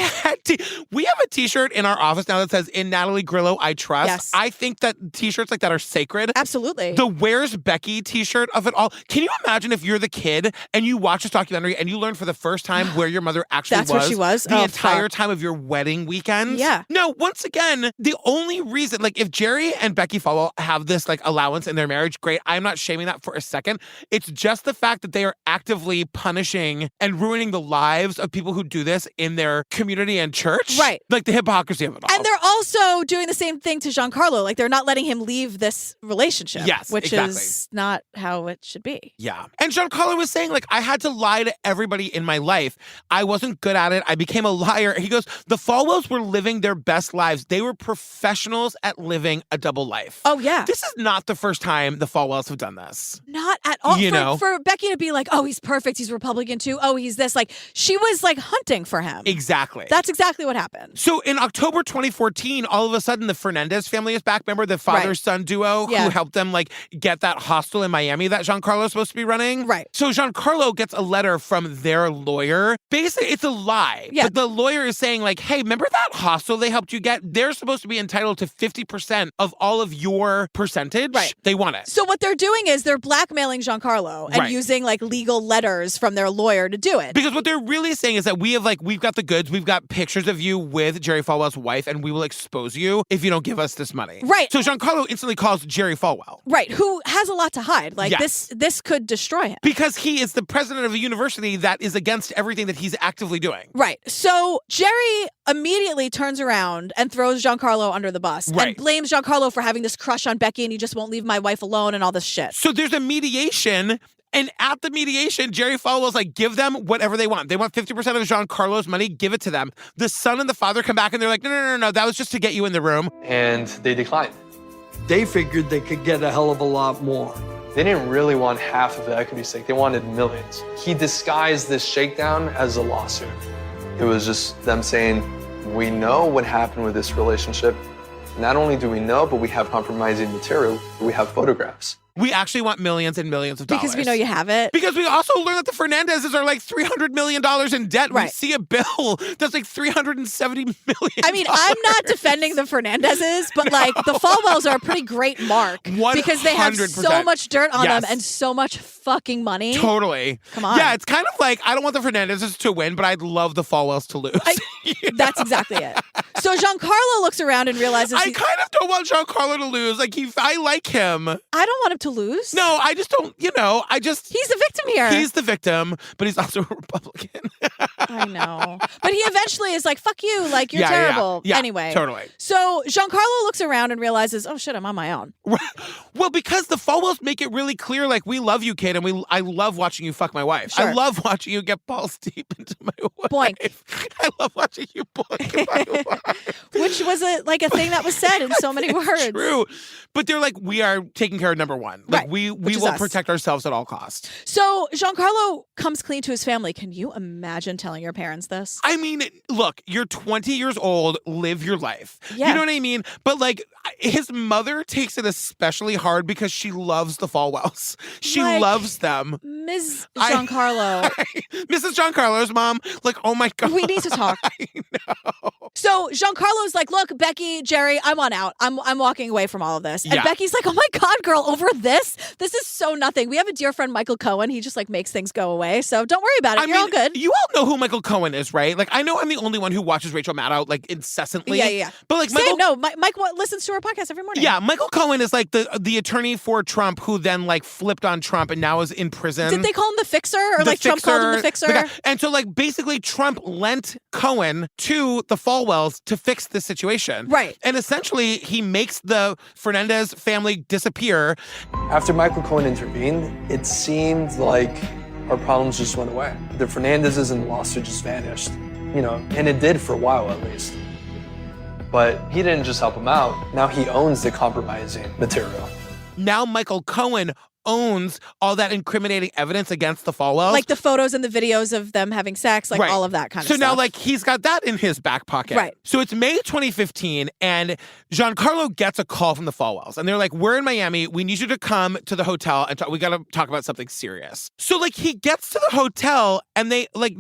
have a t-shirt in our office now that says, in Natalie Grillo, I trust. Yes. I think that t-shirts like that are sacred. Absolutely. The Where's Becky t-shirt of it all. Can you imagine if you're the kid and you watch this documentary and you learn for the first time where your mother actually That's where she was? the entire time of your wedding weekend? Yeah. No, once again, the only reason, like if Jerry and Becky Falwell have this like allowance in their marriage, great. I'm not shaming that for a second. It's just the fact that they are actively punishing and ruining the lives of people who do this in their community and church. Right. Like the hypocrisy of it all. And they're also doing the same thing to Giancarlo. Like they're not letting him leave this relationship. Yes, which exactly. is not how it should be. Yeah. And Giancarlo was saying, like, I had to lie to everybody in my life. I wasn't good at it. I became a liar. He goes, the Falwells were living their best lives. They were professionals at living a double life. Oh, yeah. This is not the first time the Falwells have done this. Not at all. You know? For Becky to be like, oh, he's perfect. He's Republican too. Oh, he's this. Like, she was like hunting for him. Exactly. That's exactly what happened. So in October 2014, all of a sudden the Fernandez family is back. Remember the father-son duo who helped them like get that hostel in Miami that Giancarlo's supposed to be running? Right. So Giancarlo gets a letter from their lawyer. Basically, it's a lie. Yeah. But the lawyer is saying like, hey, remember that hostel they helped you get? They're supposed to be entitled to 50% of all of your percentage. Right. They want it. So what they're doing is they're blackmailing Giancarlo and using like legal letters from their lawyer to do it. Because what they're really saying is that we've got the goods. We've got pictures of you with Jerry Falwell's wife, and we will expose you if you don't give us this money. Right. So Giancarlo instantly calls Jerry Falwell. Right. Who has a lot to hide. Like this could destroy him. Because he is the president of a university that is against everything that he's actively doing. Right. So Jerry immediately turns around and throws Giancarlo under the bus and blames Giancarlo for having this crush on Becky and he just won't leave my wife alone and all this shit. So there's a mediation. And at the mediation, Jerry Falwell's like, give them whatever they want. They want 50% of Giancarlo's money, give it to them. The son and the father come back and they're like, no, that was just to get you in the room. And they declined. They figured they could get a hell of a lot more. They didn't really want half of the equity stake. They wanted millions. He disguised this shakedown as a lawsuit. It was just them saying, we know what happened with this relationship. Not only do we know, but we have compromising material. We have photographs. We actually want millions and millions of dollars. Because we know you have it. Because we also learned that the Fernandezes are like $300 million in debt. Right. We see a bill that's like $370 million. I mean, I'm not defending the Fernandezes, but like the Falwells are a pretty great mark. 100%. Because they have so much dirt on Yes. them and so much fucking money. Totally. Come on. Yeah, it's kind of like, I don't want the Fernandezes to win, but I'd love the Falwells to lose. That's exactly it. So Giancarlo looks around and realizes I kind of don't want Giancarlo to lose. Like, I like him. I don't want him to lose. No, I just don't, He's the victim here. He's the victim, but he's also a Republican. I know. But he eventually is like, fuck you, like, you're terrible. Yeah, anyway. totally. So Giancarlo looks around and realizes, oh shit, I'm on my own. Well, because the Falwells make it really clear, like, we love you, kid, and I love watching you fuck my wife. Sure. I love watching you get balls deep into my wife. Boink. I love watching you boink my wife. Which was a thing that was said in so many words. True. But they're like, we are taking care of number one. Like, Right. we will protect ourselves at all costs. So Giancarlo comes clean to his family. Can you imagine telling your parents this? I mean, look, you're 20 years old, live your life. Yeah. You know what I mean? But like, his mother takes it especially hard because she loves the Falwells. She loves them. Ms. Giancarlo. Mrs. Giancarlo's mom, like, oh my God. We need to talk. I know. So Giancarlo's like, look, Becky, Jerry, I want out. I'm walking away from all of this. And Yeah. Becky's like, oh my God, girl, over this? This is so nothing. We have a dear friend, Michael Cohen. He just like makes things go away. So don't worry about it. You're all good. You all know who Michael Cohen is, right? Like, I know I'm the only one who watches Rachel Maddow like incessantly. Yeah. But like, Mike listens to our podcast every morning. Yeah, Michael Cohen is like the attorney for Trump who then like flipped on Trump and now is in prison. Did they call him the fixer? Or like Trump called him the fixer? And so like basically Trump lent Cohen to the Falwells to fix this situation. Right. And essentially he makes the Fernandez family disappear. After Michael Cohen intervened, it seemed like our problems just went away. The Fernandezes and the lawsuit just vanished, and it did for a while at least. But he didn't just help him out. Now he owns the compromising material. Now Michael Cohen owns all that incriminating evidence against the Falwells. Like the photos and the videos of them having sex, like all of that kind of stuff. So now, like, he's got that in his back pocket. Right. So it's May 2015, and Giancarlo gets a call from the Falwells, and they're like, we're in Miami. We need you to come to the hotel, and we got to talk about something serious. So, like, he gets to the hotel, and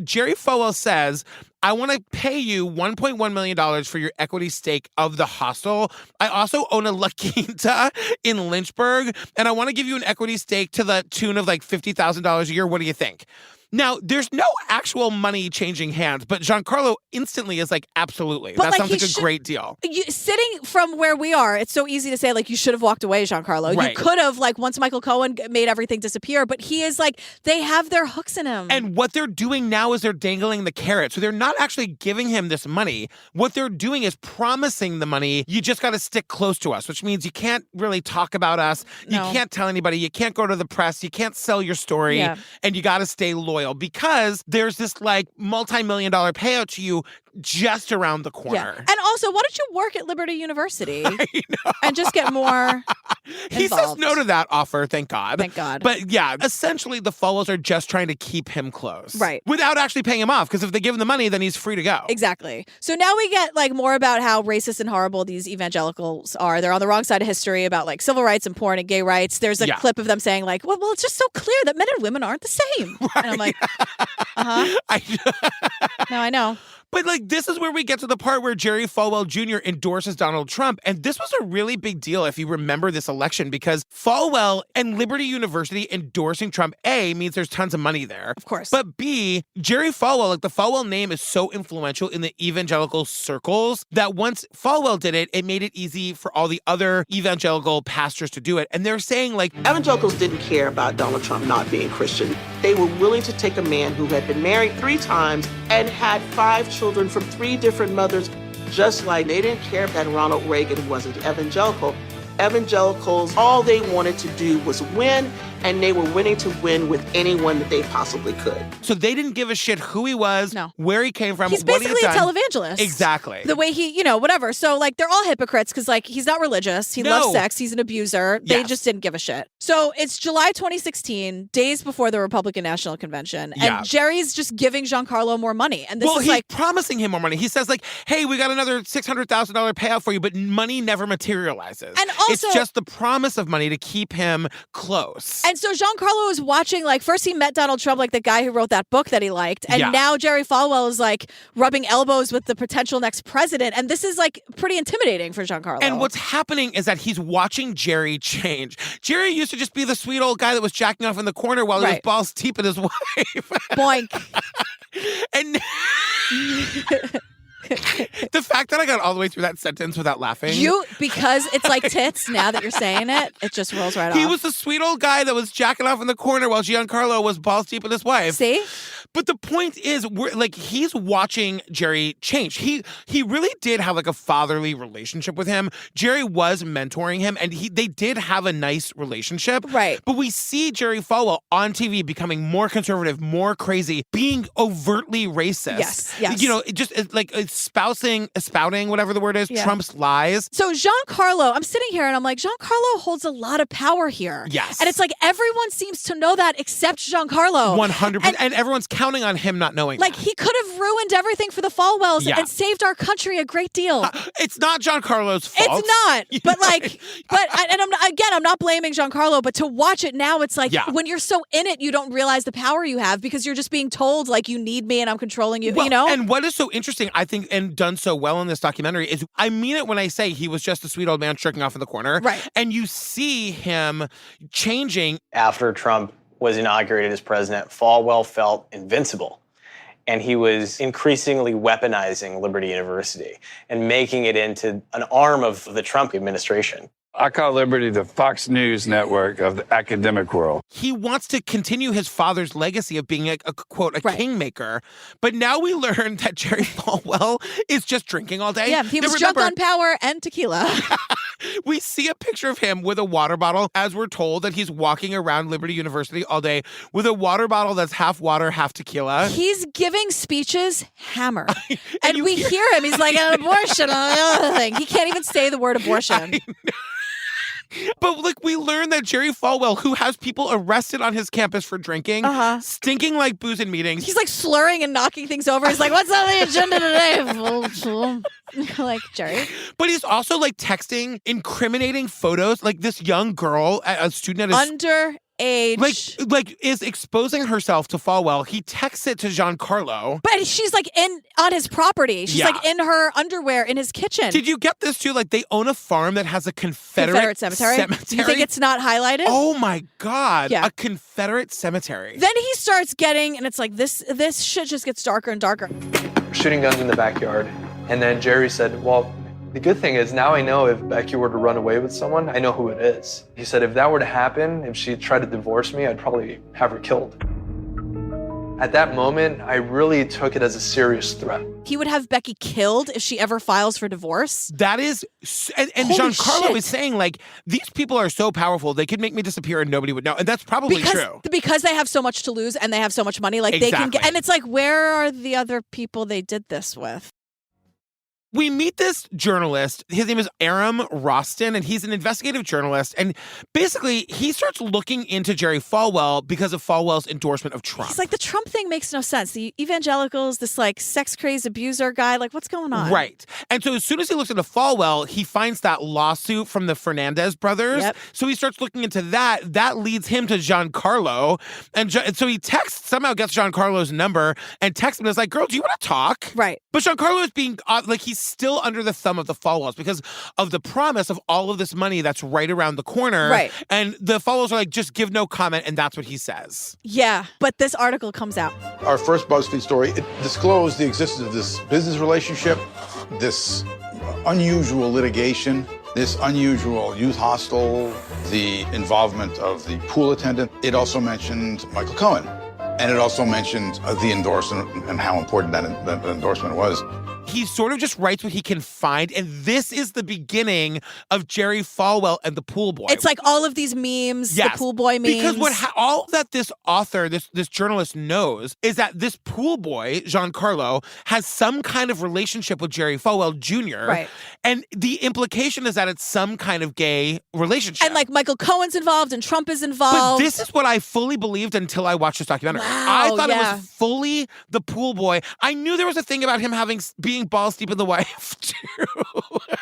Jerry Falwell says, I want to pay you $1.1 million for your equity stake of the hostel. I also own a La Quinta in Lynchburg, and I want to give you an equity stake to the tune of like $50,000 a year. What do you think? Now, there's no actual money changing hands, but Giancarlo instantly is like, absolutely. That sounds like a great deal. Sitting from where we are, it's so easy to say, like, you should have walked away, Giancarlo. Right. You could have, like, once Michael Cohen made everything disappear, but he is like, they have their hooks in him. And what they're doing now is they're dangling the carrot. So they're not actually giving him this money. What they're doing is promising the money. You just got to stick close to us, which means you can't really talk about us. No. You can't tell anybody. You can't go to the press. You can't sell your story. Yeah. And you got to stay loyal. Because there's this like multi-million-dollar payout to you just around the corner. Yeah. And also, why don't you work at Liberty University and just get more He says no to that offer, thank God. Thank God. But yeah, essentially the Falwells are just trying to keep him close. Right. Without actually paying him off, because if they give him the money, then he's free to go. Exactly. So now we get like more about how racist and horrible these evangelicals are. They're on the wrong side of history about like civil rights and porn and gay rights. There's a clip of them saying like, well, it's just so clear that men and women aren't the same. Right. And I'm like, no, I know. But, like, this is where we get to the part where Jerry Falwell Jr. endorses Donald Trump. And this was a really big deal if you remember this election, because Falwell and Liberty University endorsing Trump, A, means there's tons of money there. Of course. But B, Jerry Falwell, like, the Falwell name is so influential in the evangelical circles that once Falwell did it, it made it easy for all the other evangelical pastors to do it. And they're saying, like, evangelicals didn't care about Donald Trump not being Christian. They were willing to take a man who had been married 3 times and had 5 children from 3 different mothers, just like they didn't care that Ronald Reagan wasn't evangelical. Evangelicals, all they wanted to do was win, and they were willing to win with anyone that they possibly could. So they didn't give a shit who he was, where he came from, he's what he had done. He's basically a televangelist. Exactly. The way he, whatever. So, like, they're all hypocrites because, like, he's not religious. He loves sex. He's an abuser. They just didn't give a shit. So it's July 2016, days before the Republican National Convention, and Jerry's just giving Giancarlo more money. And this is he's promising him more money. He says, like, hey, we got another $600,000 payout for you, but money never materializes. And also, it's just the promise of money to keep him close. And so Giancarlo is watching, like, first he met Donald Trump, like the guy who wrote that book that he liked. And now Jerry Falwell is, like, rubbing elbows with the potential next president. And this is, like, pretty intimidating for Giancarlo. And what's happening is that he's watching Jerry change. Jerry used to just be the sweet old guy that was jacking off in the corner while he was balls deep in his wife. Boink. And the fact that I got all the way through that sentence without laughing. Because it's like tits, now that you're saying it, it just rolls right off. He was the sweet old guy that was jacking off in the corner while Giancarlo was balls deep with his wife. See? But the point is, he's watching Jerry change. He really did have like a fatherly relationship with him. Jerry was mentoring him, and they did have a nice relationship. Right. But we see Jerry Falwell on TV becoming more conservative, more crazy, being overtly racist. Yes. Just like spouting, whatever the word is, Trump's lies. So Giancarlo, I'm sitting here and I'm like, Giancarlo holds a lot of power here. Yes. And it's like everyone seems to know that except Giancarlo. 100%. And everyone's counting on him not knowing Like, that. He could have ruined everything for the Falwells and saved our country a great deal. It's not Giancarlo's fault. It's not. But like, I'm not blaming Giancarlo, but to watch it now, it's like when you're so in it, you don't realize the power you have because you're just being told, like, you need me and I'm controlling you, And what is so interesting, I think, and done so well in this documentary is, I mean it when I say he was just a sweet old man jerking off in the corner. Right. And you see him changing. After Trump was inaugurated as president, Falwell felt invincible. And he was increasingly weaponizing Liberty University and making it into an arm of the Trump administration. I call Liberty the Fox News network of the academic world. He wants to continue his father's legacy of being a kingmaker. But now we learn that Jerry Falwell is just drinking all day. Yeah, he was drunk on power and tequila. We see a picture of him with a water bottle, as we're told that he's walking around Liberty University all day with a water bottle that's half water, half tequila. He's giving speeches hammered. and we hear him. He's like, an abortion, another thing. He can't even say the word abortion. But like we learned that Jerry Falwell, who has people arrested on his campus for drinking, stinking like booze in meetings. He's like slurring and knocking things over. He's like, what's on the agenda today? Like, Jerry. But he's also like texting incriminating photos. Like this young girl, a student at his... Underage. Like is exposing herself to Falwell. He texts it to Giancarlo. But she's like on his property. She's like in her underwear in his kitchen. Did you get this too? Like they own a farm that has a Confederate cemetery. You think it's not highlighted? Oh my God. Yeah. A Confederate cemetery. Then he starts getting, and it's like this shit just gets darker and darker. Shooting guns in the backyard. And then Jerry said, well, the good thing is now I know if Becky were to run away with someone, I know who it is. He said, if that were to happen, if she tried to divorce me, I'd probably have her killed. At that moment, I really took it as a serious threat. He would have Becky killed if she ever files for divorce? That is, and Giancarlo is saying, like, these people are so powerful, they could make me disappear and nobody would know. And that's probably true. Because they have so much to lose and they have so much money, like they can get, and it's like, where are the other people they did this with? We meet this journalist. His name is Aram Roston, and he's an investigative journalist. And basically, he starts looking into Jerry Falwell because of Falwell's endorsement of Trump. He's like, the Trump thing makes no sense. The evangelicals, this like sex-crazed abuser guy, like what's going on? Right. And so as soon as he looks into Falwell, he finds that lawsuit from the Fernandez brothers. Yep. So he starts looking into that. That leads him to Giancarlo. And so he somehow gets Giancarlo's number and texts him and is like, girl, do you want to talk? Right. But Giancarlo is being, like, he's still under the thumb of the Falwells because of the promise of all of this money that's right around the corner. Right. And the Falwells are like, just give no comment, and that's what he says. Yeah, but this article comes out. Our first BuzzFeed story, it disclosed the existence of this business relationship, this unusual litigation, this unusual youth hostel, the involvement of the pool attendant. It also mentioned Michael Cohen. And it also mentioned the endorsement and how important that endorsement was. He sort of just writes what he can find, and this is the beginning of Jerry Falwell and the pool boy. It's like all of these memes, the pool boy memes. Because all that this author, this journalist knows is that this pool boy, Giancarlo, has some kind of relationship with Jerry Falwell Jr. Right. And the implication is that it's some kind of gay relationship. And like Michael Cohen's involved and Trump is involved. But this is what I fully believed until I watched this documentary. Wow, I thought it was fully the pool boy. I knew there was a thing about him being balls deep in the wife too.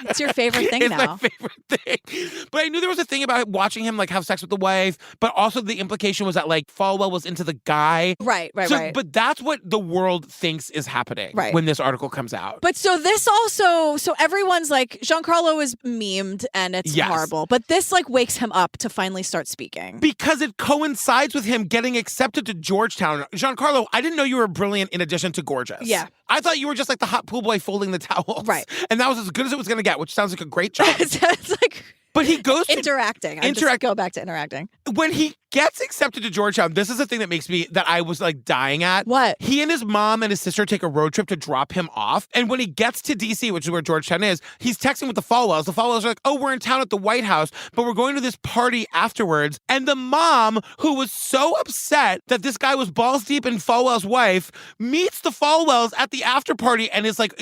It's your favorite thing now. It's my favorite thing. But I knew there was a thing about watching him like have sex with the wife, but also the implication was that like Falwell was into the guy. Right. But that's what the world thinks is happening when this article comes out. But so this also, everyone's like, Giancarlo is memed and it's horrible. But this like wakes him up to finally start speaking. Because it coincides with him getting accepted to Georgetown. Giancarlo, I didn't know you were brilliant in addition to gorgeous. Yeah. I thought you were just like the hot pool boy folding the towels. Right. And that was as good as it was going to get, which sounds like a great job. It's like... But he goes to interacting. I just go back to interacting. When he gets accepted to Georgetown, this is the thing that I was like dying at. What? He and his mom and his sister take a road trip to drop him off. And when he gets to DC, which is where Georgetown is, he's texting with the Falwells. The Falwells are like, oh, we're in town at the White House, but we're going to this party afterwards. And the mom, who was so upset that this guy was balls deep in Falwell's wife, meets the Falwells at the after party and it's like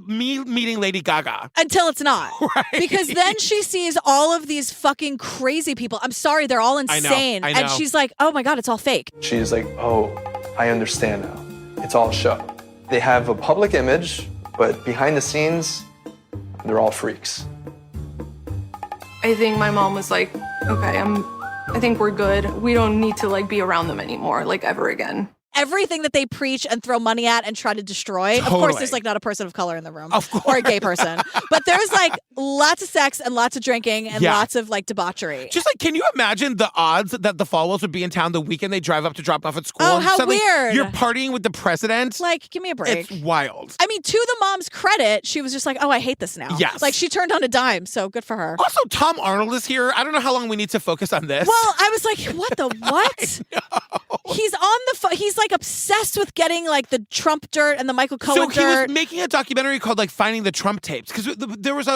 me meeting Lady Gaga. Until it's not. Right. Because then she sees all of these fucking crazy people. I'm sorry, they're all insane. I know. And she's like, oh my God, it's all fake. She's like, oh, I understand now. It's all a show. They have a public image, but behind the scenes, they're all freaks. I think my mom was like, okay, I think we're good. We don't need to like be around them anymore, like ever again. Everything that they preach and throw money at and try to destroy. Totally. Of course, there's like not a person of color in the room. Of course. Or a gay person. But there's like lots of sex and lots of drinking and lots of like debauchery. Just like, can you imagine the odds that the Falwells would be in town the weekend they drive up to drop off at school? Oh, how weird. You're partying with the president. Like, give me a break. It's wild. I mean, to the mom's credit, she was just like, oh, I hate this now. Yes. Like, she turned on a dime, so good for her. Also, Tom Arnold is here. I don't know how long we need to focus on this. Well, I was like, what the what? I know. He's on the phone. He's like obsessed with getting like the Trump dirt and the Michael Cohen dirt. So he was making a documentary called like Finding the Trump Tapes, because there was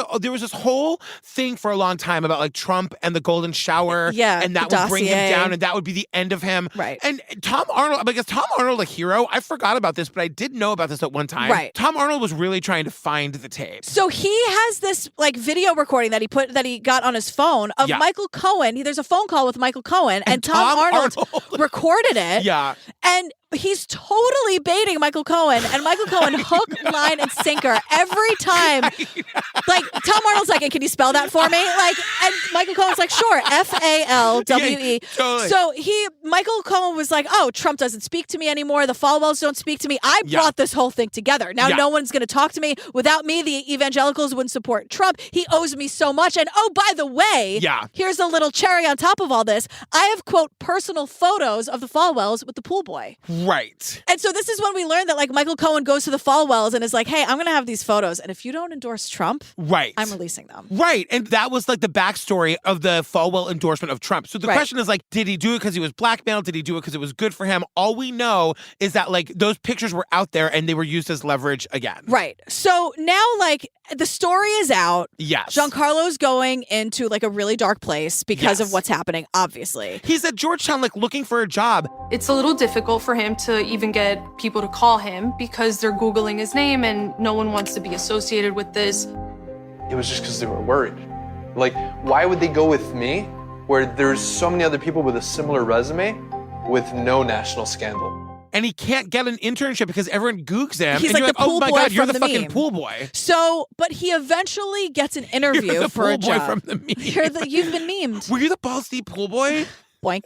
this whole thing for a long time about like Trump and the golden shower. Yeah, and that would bring him down, and that would be the end of him. Right. And Tom Arnold, is Tom Arnold a hero? I forgot about this, but I did know about this at one time. Right. Tom Arnold was really trying to find the tape. So he has this like video recording that he got on his phone of Michael Cohen. There's a phone call with Michael Cohen, and Tom Arnold recorded it. Yeah. And he's totally baiting Michael Cohen, and Michael Cohen hook, line, and sinker every time. Like Tom Arnold's like, "Can you spell that for me?" Like, and Michael Cohen's like, "Sure, Falwe." Totally. So Michael Cohen was like, "Oh, Trump doesn't speak to me anymore. The Falwells don't speak to me. I brought this whole thing together. Now no one's going to talk to me. Without me, the evangelicals wouldn't support Trump. He owes me so much. And oh, by the way, here's a little cherry on top of all this. I have, quote, personal photos of the Falwells with the pool boy." Right. And so this is when we learned that like Michael Cohen goes to the Falwells and is like, "Hey, I'm going to have these photos, and if you don't endorse Trump, I'm releasing them." Right. And that was like the backstory of the Falwell endorsement of Trump. So the question is like, did he do it because he was blackmailed? Did he do it because it was good for him? All we know is that like those pictures were out there and they were used as leverage again. Right. So now like the story is out. Yes. Giancarlo's going into like a really dark place because of what's happening, obviously. He's at Georgetown like looking for a job. It's a little difficult for him to even get people to call him because they're Googling his name and no one wants to be associated with this. It was just because they were worried. Like, why would they go with me where there's so many other people with a similar resume with no national scandal? And he can't get an internship because everyone googs him. He's and like you're the pool oh my boy God, you're from the the fucking meme. pool boy. So, but he eventually gets an interview You're the for a pool boy job. from the meme. You've been memed. Were you the Ball State pool boy? Boink.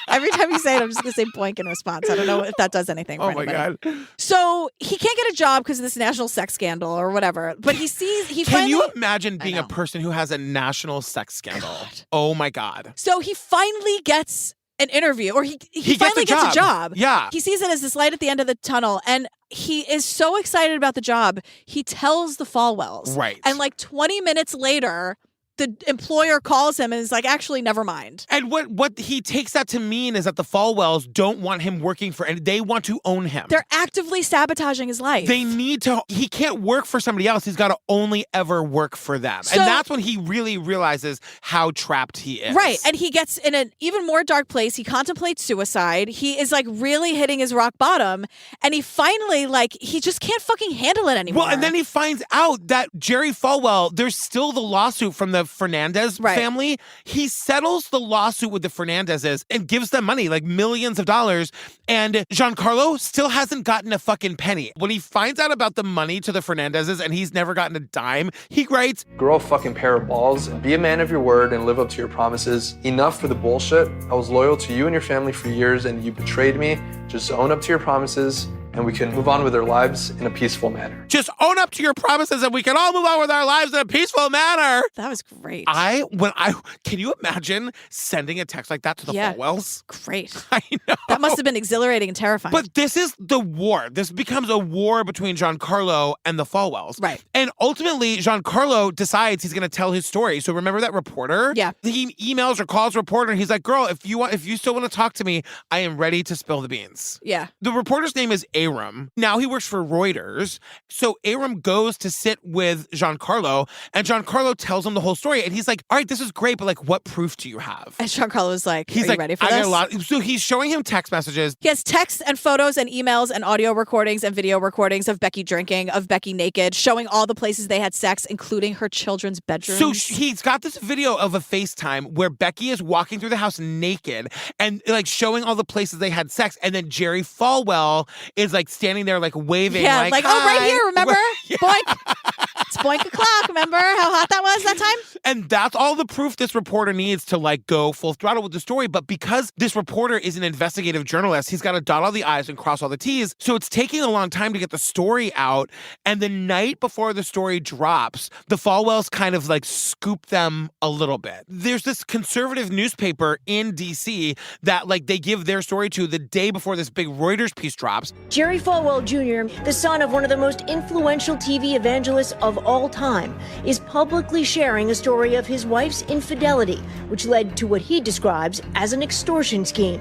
Every time you say it, I'm just going to say boink in response. I don't know if that does anything for anybody. God. So he can't get a job because of this national sex scandal or whatever. But he Can finally... you imagine being a person who has a national sex scandal? God. Oh my God. So he finally gets an interview, or he finally gets a job. Yeah. He sees it as this light at the end of the tunnel, and he is so excited about the job, he tells the Falwells. Right. And like 20 minutes later, the employer calls him and is like, "Actually, never mind." And what he takes that to mean is that the Falwells don't want him working for, and they want to own him. They're actively sabotaging his life. They need to, he can't work for somebody else. He's got to only ever work for them. So, and that's when he really realizes how trapped he is. Right. And he gets in an even more dark place. He contemplates suicide. He is like really hitting his rock bottom. And he finally, like, he just can't fucking handle it anymore. Well, and then he finds out that Jerry Falwell, there's still the lawsuit from the Fernandez family. He settles the lawsuit with the Fernandezes and gives them money, like millions of dollars. And Giancarlo still hasn't gotten a fucking penny. When he finds out about the money to the Fernandezes and he's never gotten a dime, he writes, "Grow a fucking pair of balls, be a man of your word, and live up to your promises. Enough for the bullshit. I was loyal to you and your family for years, and you betrayed me. Just own up to your promises, and we can move on with our lives in a peaceful manner." Just own up to your promises and we can all move on with our lives in a peaceful manner. That was great. Can you imagine sending a text like that to the Falwells? Great. I know. That must have been exhilarating and terrifying. But this is the war. This becomes a war between Giancarlo and the Falwells. Right. And ultimately, Giancarlo decides he's going to tell his story. So remember that reporter? Yeah. He emails or calls a reporter and he's like, "Girl, if you still want to talk to me, I am ready to spill the beans." Yeah. The reporter's name is Aram. Now he works for Reuters. So Aram goes to sit with Giancarlo, and Giancarlo tells him the whole story. And he's like, "All right, this is great, but like, what proof do you have?" And Giancarlo was like, he's "Are like, you ready for I this?" got a lot. So he's showing him text messages. He has texts and photos and emails and audio recordings and video recordings of Becky drinking, of Becky naked, showing all the places they had sex, including her children's bedrooms. So he's got this video of a FaceTime where Becky is walking through the house naked and like showing all the places they had sex. And then Jerry Falwell is like standing there like waving. Yeah, like "Oh, right here, remember? Yeah. Boink. It's boink o'clock. Remember how hot that was that time?" And that's all the proof this reporter needs to like go full throttle with the story. But because this reporter is an investigative journalist, he's got to dot all the I's and cross all the T's. So it's taking a long time to get the story out. And the night before the story drops, the Falwells kind of like scoop them a little bit. There's this conservative newspaper in DC that like they give their story to the day before this big Reuters piece drops. Jerry Falwell Jr., the son of one of the most influential TV evangelists of all time, is publicly sharing a story of his wife's infidelity, which led to what he describes as an extortion scheme.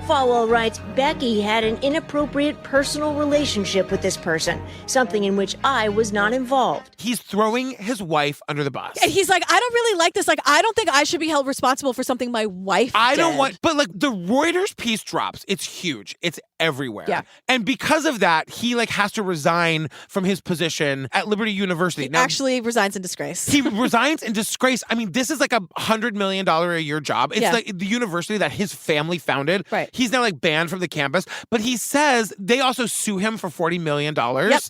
Falwell writes, Becky had an inappropriate personal relationship with this person, something in which I was not involved. He's throwing his wife under the bus. And he's like, I don't really like this. Like, I don't think I should be held responsible for something my wife did. But like the Reuters piece drops. It's huge. It's everywhere. Yeah. And because of that, he like has to resign from his position at Liberty University. He actually resigns in disgrace. He resigns in disgrace. I mean, this is like $100 million a year job. It's like the university that his family founded. Right. He's now like banned from the campus. But he says they also sue him for $40 million. Yep.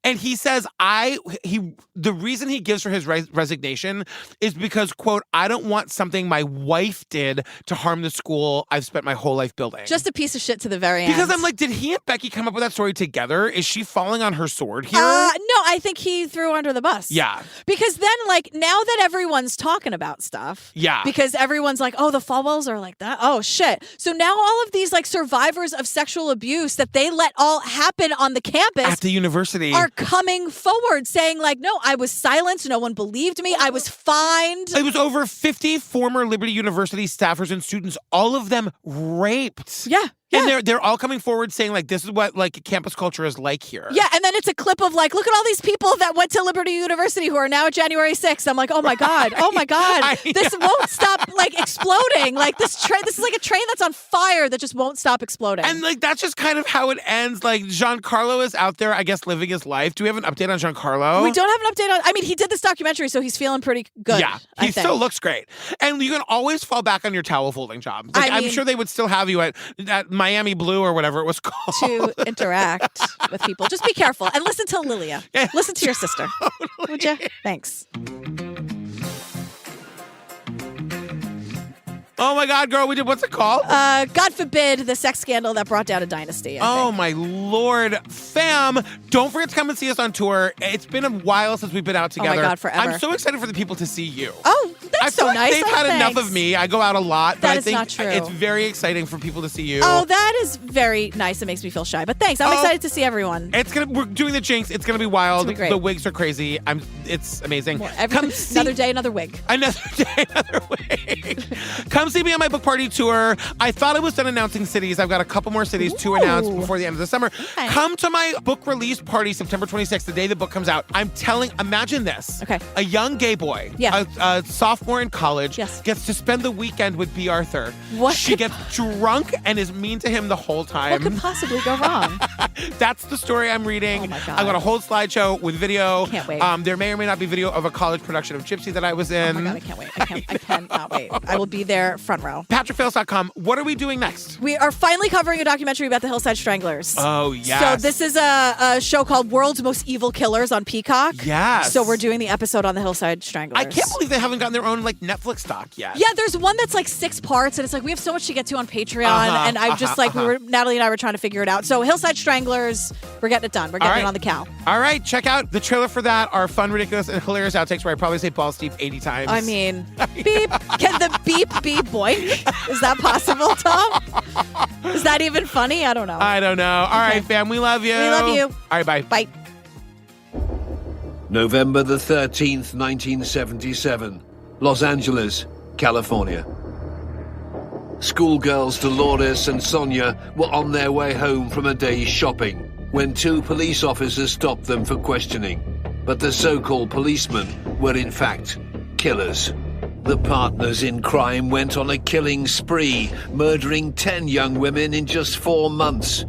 And he says, the reason he gives for his resignation is because, quote, I don't want something my wife did to harm the school I've spent my whole life building. Just a piece of shit to the very end. Because I'm like, did he and Becky come up with that story together? Is she falling on her sword here? No, I think he threw her under the bus. Yeah. Because then, like, now that everyone's talking about stuff. Yeah. Because everyone's like, oh, the Falwells are like that. Oh, shit. So now all of these, like, survivors of sexual abuse that they let all happen on the campus. At the university. Are coming forward saying, like, no, I was silenced. No one believed me. I was fined. It was over 50 former Liberty University staffers and students, all of them raped. Yeah. Yeah. And they're all coming forward saying, like, this is what, like, campus culture is like here. Yeah, and then it's a clip of, like, look at all these people that went to Liberty University who are now at January 6th. I'm like, oh, my God. Oh, my God. This won't stop, like, exploding. Like, this is like a train that's on fire that just won't stop exploding. And, like, that's just kind of how it ends. Like, Giancarlo is out there, I guess, living his life. Do we have an update on Giancarlo? We don't have an update on... I mean, he did this documentary, so he's feeling pretty good. Yeah, he still looks great. And you can always fall back on your towel folding job. Like, I'm sure they would still have you at Miami Blue or whatever it was called. To interact with people. Just be careful and listen to Lilia. Yeah, listen to your sister. Totally. Would you? Thanks. Oh my God, girl, we did, what's it called? God forbid, the sex scandal that brought down a dynasty. Oh my Lord. Fam, don't forget to come and see us on tour. It's been a while since we've been out together. Oh my God, forever. I'm so excited for the people to see you. Oh, that's so nice. They've had enough of me. I go out a lot, but I think not true. It's very exciting for people to see you. Oh, that is very nice. It makes me feel shy, but thanks. I'm excited to see everyone. We're doing the Jinx. It's gonna be wild. It's gonna be great. The wigs are crazy. It's amazing. Another day, another wig. Another day, another wig. Come see me on my book party tour. I thought I was done announcing cities. I've got a couple more cities to announce before the end of the summer. Okay. Come to my book release party September 26th, the day the book comes out. Imagine this. Okay. A young gay boy, a sophomore in college, gets to spend the weekend with B. Arthur. She gets drunk and is mean to him the whole time. What could possibly go wrong? That's the story I'm reading. Oh my God. I've got a whole slideshow with video. Can't wait. There may or may not be video of a college production of Gypsy that I was in. Oh my God, I can't wait. I cannot wait. I will be there front row. PatrickFails.com. What are we doing next? We are finally covering a documentary about the Hillside Stranglers. Oh, yes. So this is a show called World's Most Evil Killers on Peacock. Yes. So we're doing the episode on the Hillside Stranglers. I can't believe they haven't gotten their own like Netflix doc yet. Yeah, there's one that's like 6 parts, and it's like we have so much to get to on Patreon, and I'm just like Natalie and I were trying to figure it out. So Hillside Stranglers, we're getting it done. We're getting it on the cow. All right, check out the trailer for that. Our fun, ridiculous, and hilarious outtakes where I probably say balls deep 80 times. I mean, beep. Can the beep be boink? Is that possible, Tom? Is that even funny? I don't know. I don't know. All right, fam, we love you. We love you. All right, bye. Bye. November the 13th, 1977, Los Angeles, California. Schoolgirls Dolores and Sonia were on their way home from a day's shopping when 2 police officers stopped them for questioning. But the so-called policemen were in fact killers. The partners in crime went on a killing spree, murdering 10 young women in just 4 months.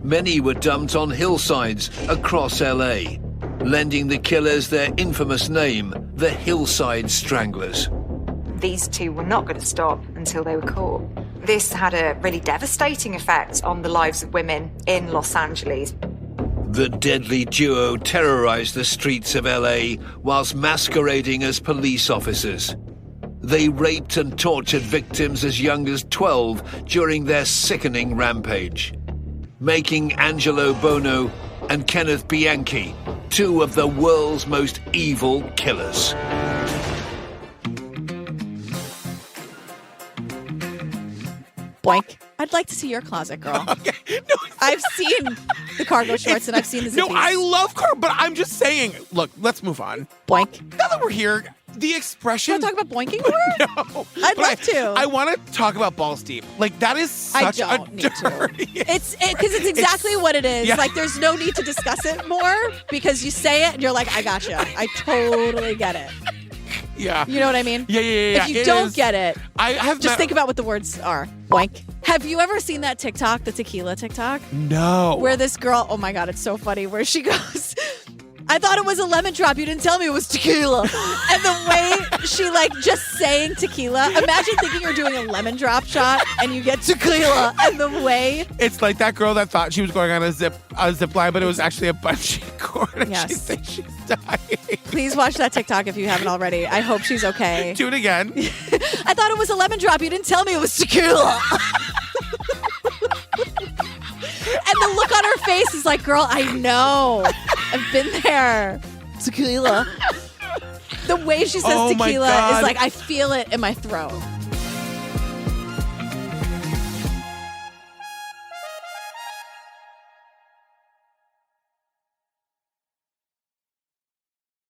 Many were dumped on hillsides across LA, lending the killers their infamous name, the Hillside Stranglers. These 2 were not going to stop until they were caught. This had a really devastating effect on the lives of women in Los Angeles. The deadly duo terrorized the streets of LA whilst masquerading as police officers. They raped and tortured victims as young as 12 during their sickening rampage, making Angelo Bono and Kenneth Bianchi 2 of the world's most evil killers. Boink. I'd like to see your closet, girl. Okay. No, I've seen the cargo shorts and I've seen the zippies. No, I love cargo, but I'm just saying, look, let's move on. Boink. Now that we're here, The expression. You want to talk about boinking more? No. I'd love to. I want to talk about balls deep. Like, that is such a dirty. It's because it's exactly what it is. Yeah. Like, there's no need to discuss it more because you say it and you're like, I gotcha. I totally get it. Yeah. You know what I mean? Yeah. If you don't get it, I have just think about what the words are. Boink. Have you ever seen that TikTok, the tequila TikTok? No. Where this girl, oh my God, it's so funny, where she goes, I thought it was a lemon drop. You didn't tell me it was tequila. And the way she just saying tequila, imagine thinking you're doing a lemon drop shot and you get tequila. And the way. It's like that girl that thought she was going on a zip line, but it was actually a bungee cord. And Yes. she thinks she's dying. Please watch that TikTok if you haven't already. I hope she's okay. Do it again. I thought it was a lemon drop. You didn't tell me it was tequila. And the look on her face is like, girl, I know. I've been there. Tequila. The way she says tequila is like, I feel it in my throat.